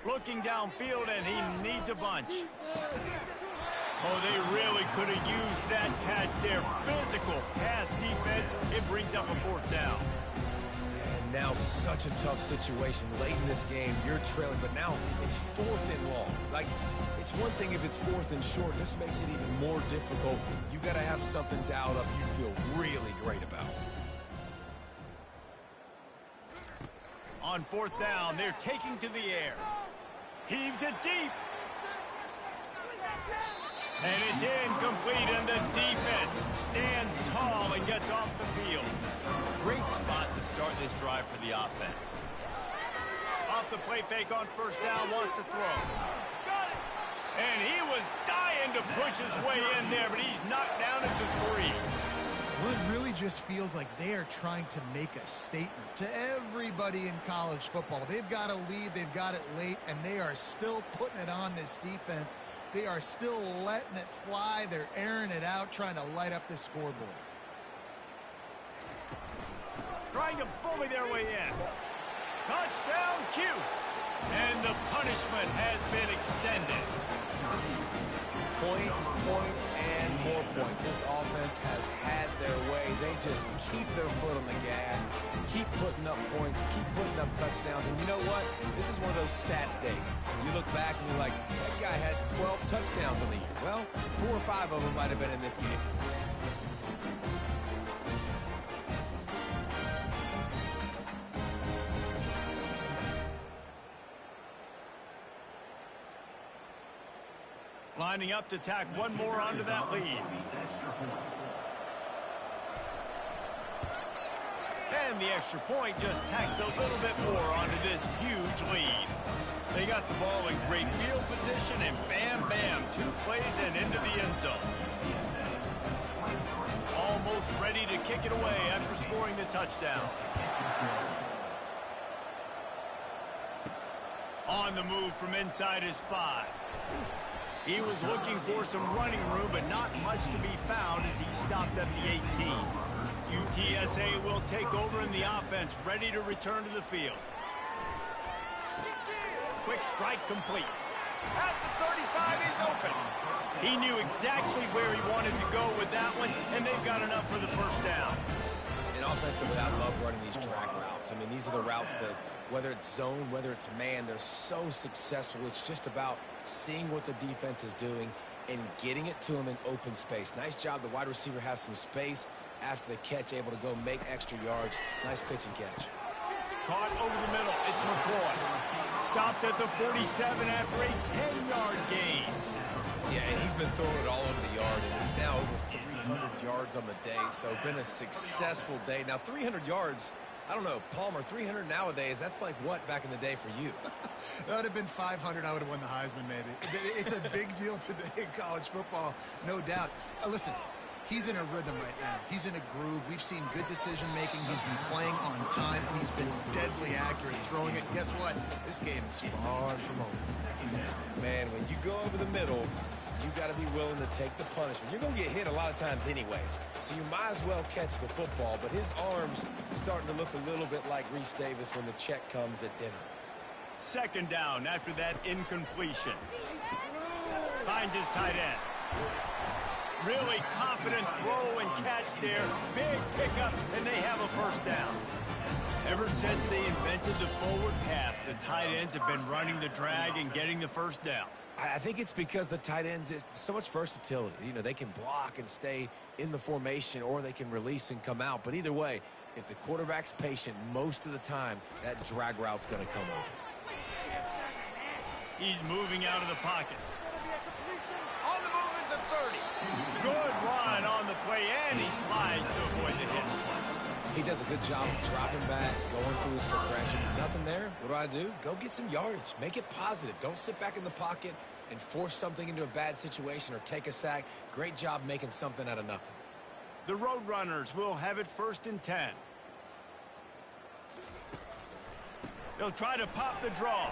Looking downfield, and he needs a bunch. Oh, they really could have used that catch there. Physical pass defense. It brings up a 4th down. And Now such a tough situation. Late in this game, you're trailing, but now it's 4th and long. Like, it's one thing if it's 4th and short. This makes it even more difficult. You got to have something dialed up you feel really great about. On 4th down, they're taking to the air. Heaves it deep. And it's incomplete, and the defense stands tall and gets off the field. Great spot to start this drive for the offense. Off the play fake on 1st down, wants to throw. Got it! And he was dying to push his way in there, but he's knocked down at the 3. Well, it really just feels like they are trying to make a statement to everybody in college football. They've got a lead, they've got it late, and they are still putting it on this defense. They are still letting it fly. They're airing it out, trying to light up the scoreboard. Trying to bully their way in. Touchdown, Cuse. And the punishment has been extended. Points, points, and more points. This offense has had their way. They just keep their foot on the gas, keep putting up points, keep putting up touchdowns. And you know what? This is one of those stats days. You look back and you're like, that guy had 12 touchdowns on the year. Well, 4 or 5 of them might have been in this game. Lining up to tack one more onto that lead. And the extra point just tacks a little bit more onto this huge lead. They got the ball in great field position, and bam, bam, 2 plays and into the end zone. Almost ready to kick it away after scoring the touchdown. On the move from inside his 5. He was looking for some running room, but not much to be found as he stopped at the 18. UTSA will take over in the offense, ready to return to the field. Quick strike complete. At the 35, he's open. He knew exactly where he wanted to go with that one, and they've got enough for the 1st down. And offensively, I love running these drag routes. I mean, these are the routes that, whether it's zone, whether it's man, they're so successful. It's just about seeing what the defense is doing and getting it to them in open space. Nice job. The wide receiver has some space after the catch, able to go make extra yards. Nice pitch and catch. Caught over the middle. It's McCoy. Stopped at the 47 after a 10-yard gain. Yeah, and he's been throwing it all over the yard, and he's now over 300 yards on the day, so been a successful day. Now, 300 yards, I don't know, Palmer, 300 nowadays, that's like what back in the day for you? That would have been 500. I would have won the Heisman, maybe. It's a big deal today in college football, no doubt. Listen, he's in a rhythm right now. He's in a groove. We've seen good decision-making. He's been playing on time. He's been deadly accurate throwing it. Guess what? This game is far from over. Man, when you go over the middle, you got to be willing to take the punishment. You're going to get hit a lot of times anyways, so you might as well catch the football. But his arms starting to look a little bit like Reese Davis when the check comes at dinner. 2nd down after that incompletion. Finds his tight end. Really confident throw and catch there. Big pickup, and they have a 1st down. Ever since they invented the forward pass, the tight ends have been running the drag and getting the 1st down. I think it's because the tight ends, is so much versatility. You know, they can block and stay in the formation, or they can release and come out. But either way, if the quarterback's patient most of the time, that drag route's going to come over. He's moving out of the pocket. On the move is a 30. Good run on the play, and he slides to avoid the hit. He does a good job of dropping back, going through his progressions. Nothing there. What do? Go get some yardage. Make it positive. Don't sit back in the pocket and force something into a bad situation or take a sack. Great job making something out of nothing. The Roadrunners will have it 1st and 10. They'll try to pop the draw.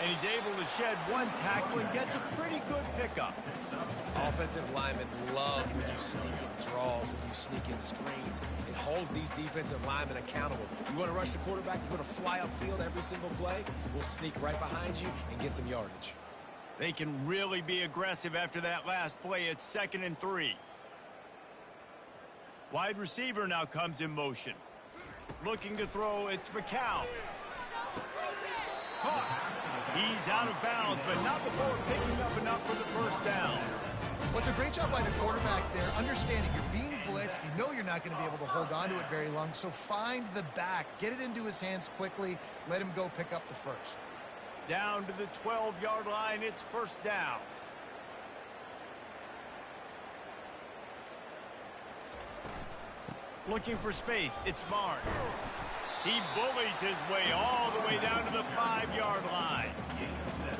And he's able to shed one tackle and gets a pretty good pickup. Offensive linemen love when you sneak in draws, when you sneak in screens. It holds these defensive linemen accountable. You want to rush the quarterback, you want to fly upfield every single play, we'll sneak right behind you and get some yardage. They can really be aggressive after that last play. It's 2nd and 3. Wide receiver now comes in motion. Looking to throw, it's McCown. Caught. He's out of bounds, but not before picking up enough for the first down. What's a great job by the quarterback there, understanding you're being blitzed, you know you're not going to be able to hold on to it very long, so find the back, get it into his hands quickly, let him go pick up the first. Down to the 12-yard line, it's first down. Looking for space, it's Barnes. He bullies his way all the way down to the 5-yard line.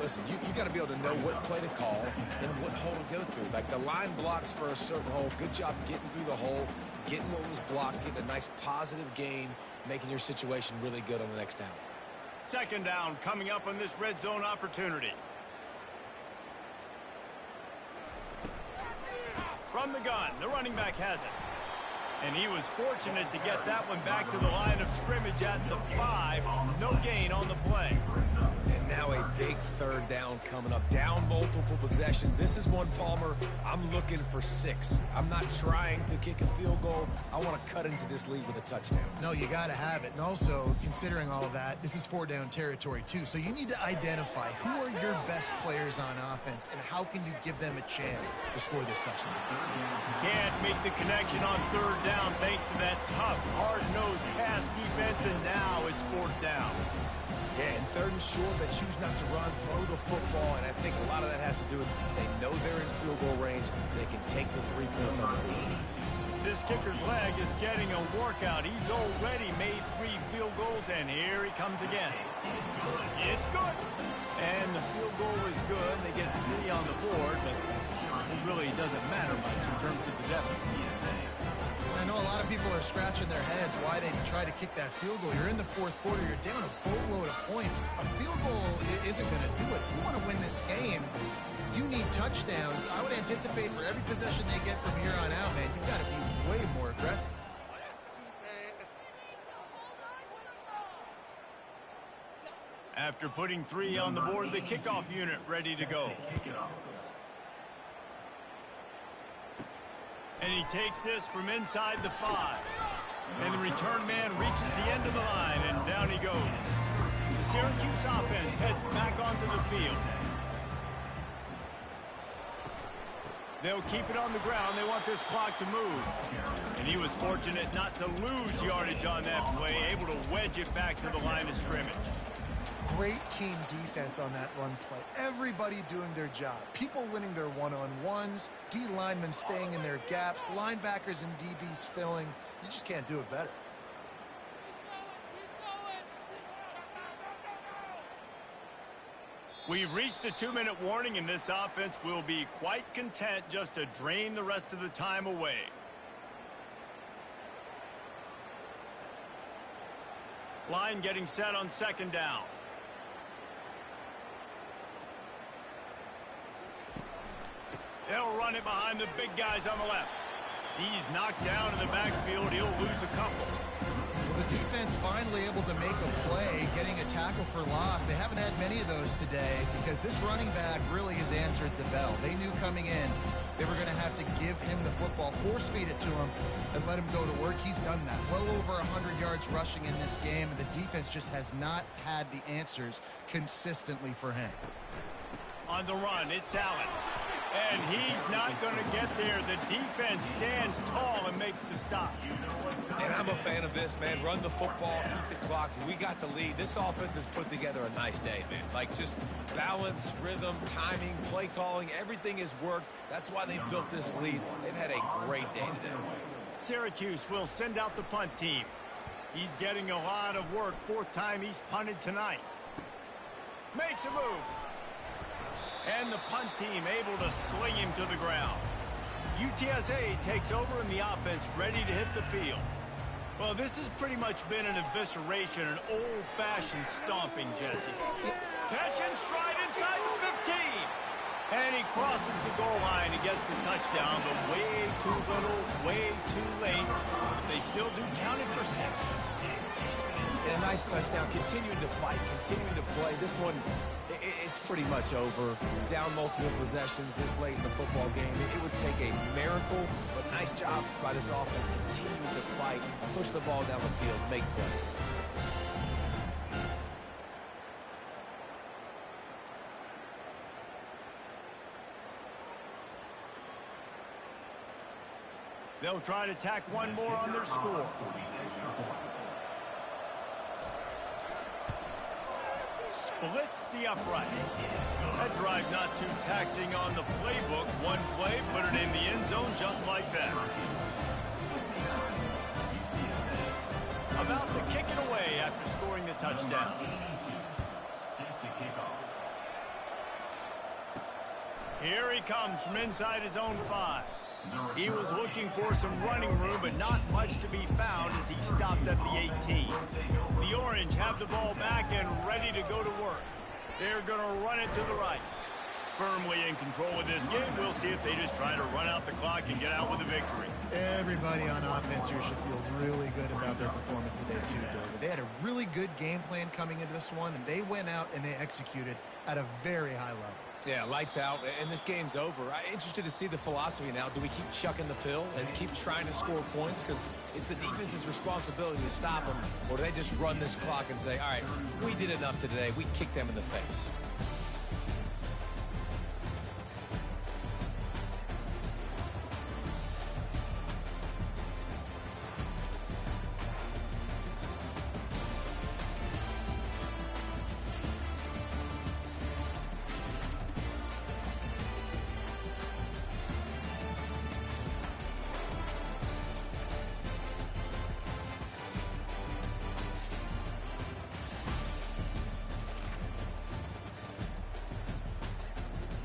Listen, you got to be able to know what play to call and what hole to go through. Like the line blocks for a certain hole. Good job getting through the hole, getting what was blocked, getting a nice positive gain, making your situation really good on the next down. Second down coming up on this red zone opportunity. From the gun, the running back has it. And he was fortunate to get that one back to the line of scrimmage at the 5. No gain on the play. And now a big third down coming up. Down multiple possessions. This is one, Palmer, I'm looking for 6. I'm not trying to kick a field goal. I want to cut into this lead with a touchdown. No, you got to have it. And also, considering all of that, this is 4-down territory too. So you need to identify who are your best players on offense and how can you give them a chance to score this touchdown. Can't make the connection on third down thanks to that tough, hard-nosed pass defense, and now it's fourth down. Yeah, and third and short, they choose not to run, throw the football, and I think a lot of that has to do with they know they're in field goal range. They can take the 3 points on the board. This kicker's leg is getting a workout. He's already made 3 field goals, and here he comes again. It's good. And the field goal is good. They get 3 on the board, but it really doesn't matter much in terms of the deficit. I know a lot of people are scratching their heads why they try to kick that field goal. You're in the fourth quarter. You're down a boatload of points. A field goal isn't going to do it. You want to win this game, you need touchdowns. I would anticipate for every possession they get from here on out, man, you've got to be way more aggressive. After putting 3 on the board, the kickoff unit ready to go. And he takes this from inside the 5. And the return man reaches the end of the line, and down he goes. The Syracuse offense heads back onto the field. They'll keep it on the ground. They want this clock to move. And he was fortunate not to lose yardage on that play, able to wedge it back to the line of scrimmage. Great team defense on that run play. Everybody doing their job. People winning their one-on-ones, D linemen staying in their gaps, linebackers and DBs filling. You just can't do it better. We've reached the 2-minute warning, and this offense will be quite content just to drain the rest of the time away. Line getting set on second down. They'll run it behind the big guys on the left. He's knocked down in the backfield. He'll lose a couple. Well, the defense finally able to make a play, getting a tackle for loss. They haven't had many of those today because this running back really has answered the bell. They knew coming in they were going to have to give him the football, force feed it to him, and let him go to work. He's done that. Well over 100 yards rushing in this game, and the defense just has not had the answers consistently for him. On the run, it's Allen. And he's not going to get there. The defense stands tall and makes the stop. And I'm a fan of this, man. Run the football, keep the clock. We got the lead. This offense has put together a nice day, man. Like just balance, rhythm, timing, play calling, everything has worked. That's why they've built this lead. They've had a great day today. Syracuse will send out the punt team. He's getting a lot of work. 4th time he's punted tonight. Makes a move. And the punt team able to sling him to the ground. UTSA takes over in the offense, ready to hit the field. Well, this has pretty much been an evisceration, an old-fashioned stomping, Jesse. Catch and stride inside the 15. And he crosses the goal line and gets the touchdown, but way too little, way too late. They still do count it for 6. And a nice touchdown, continuing to fight, continuing to play. This one, it's it's pretty much over. Down multiple possessions this late in the football game. It would take a miracle, but nice job by this offense continuing to fight, push the ball down the field, make plays. They'll try to tack one more on their score. Splits the uprights. That drive not too taxing on the playbook. One play, put it in the end zone just like that. About to kick it away after scoring the touchdown. Here he comes from inside his own 5. He was looking for some running room, but not much to be found as he stopped at the 18. The Orange have the ball back and ready to go to work. They're going to run it to the right. Firmly in control of this game. We'll see if they just try to run out the clock and get out with a victory. Everybody on offense here should feel really good about their performance today, too, David. They had a really good game plan coming into this one, and they went out and they executed at a very high level. Yeah, lights out, and this game's over. I'm interested to see the philosophy now. Do we keep chucking the pill and keep trying to score points? Because it's the defense's responsibility to stop them. Or do they just run this clock and say, all right, we did enough today. We kicked them in the face.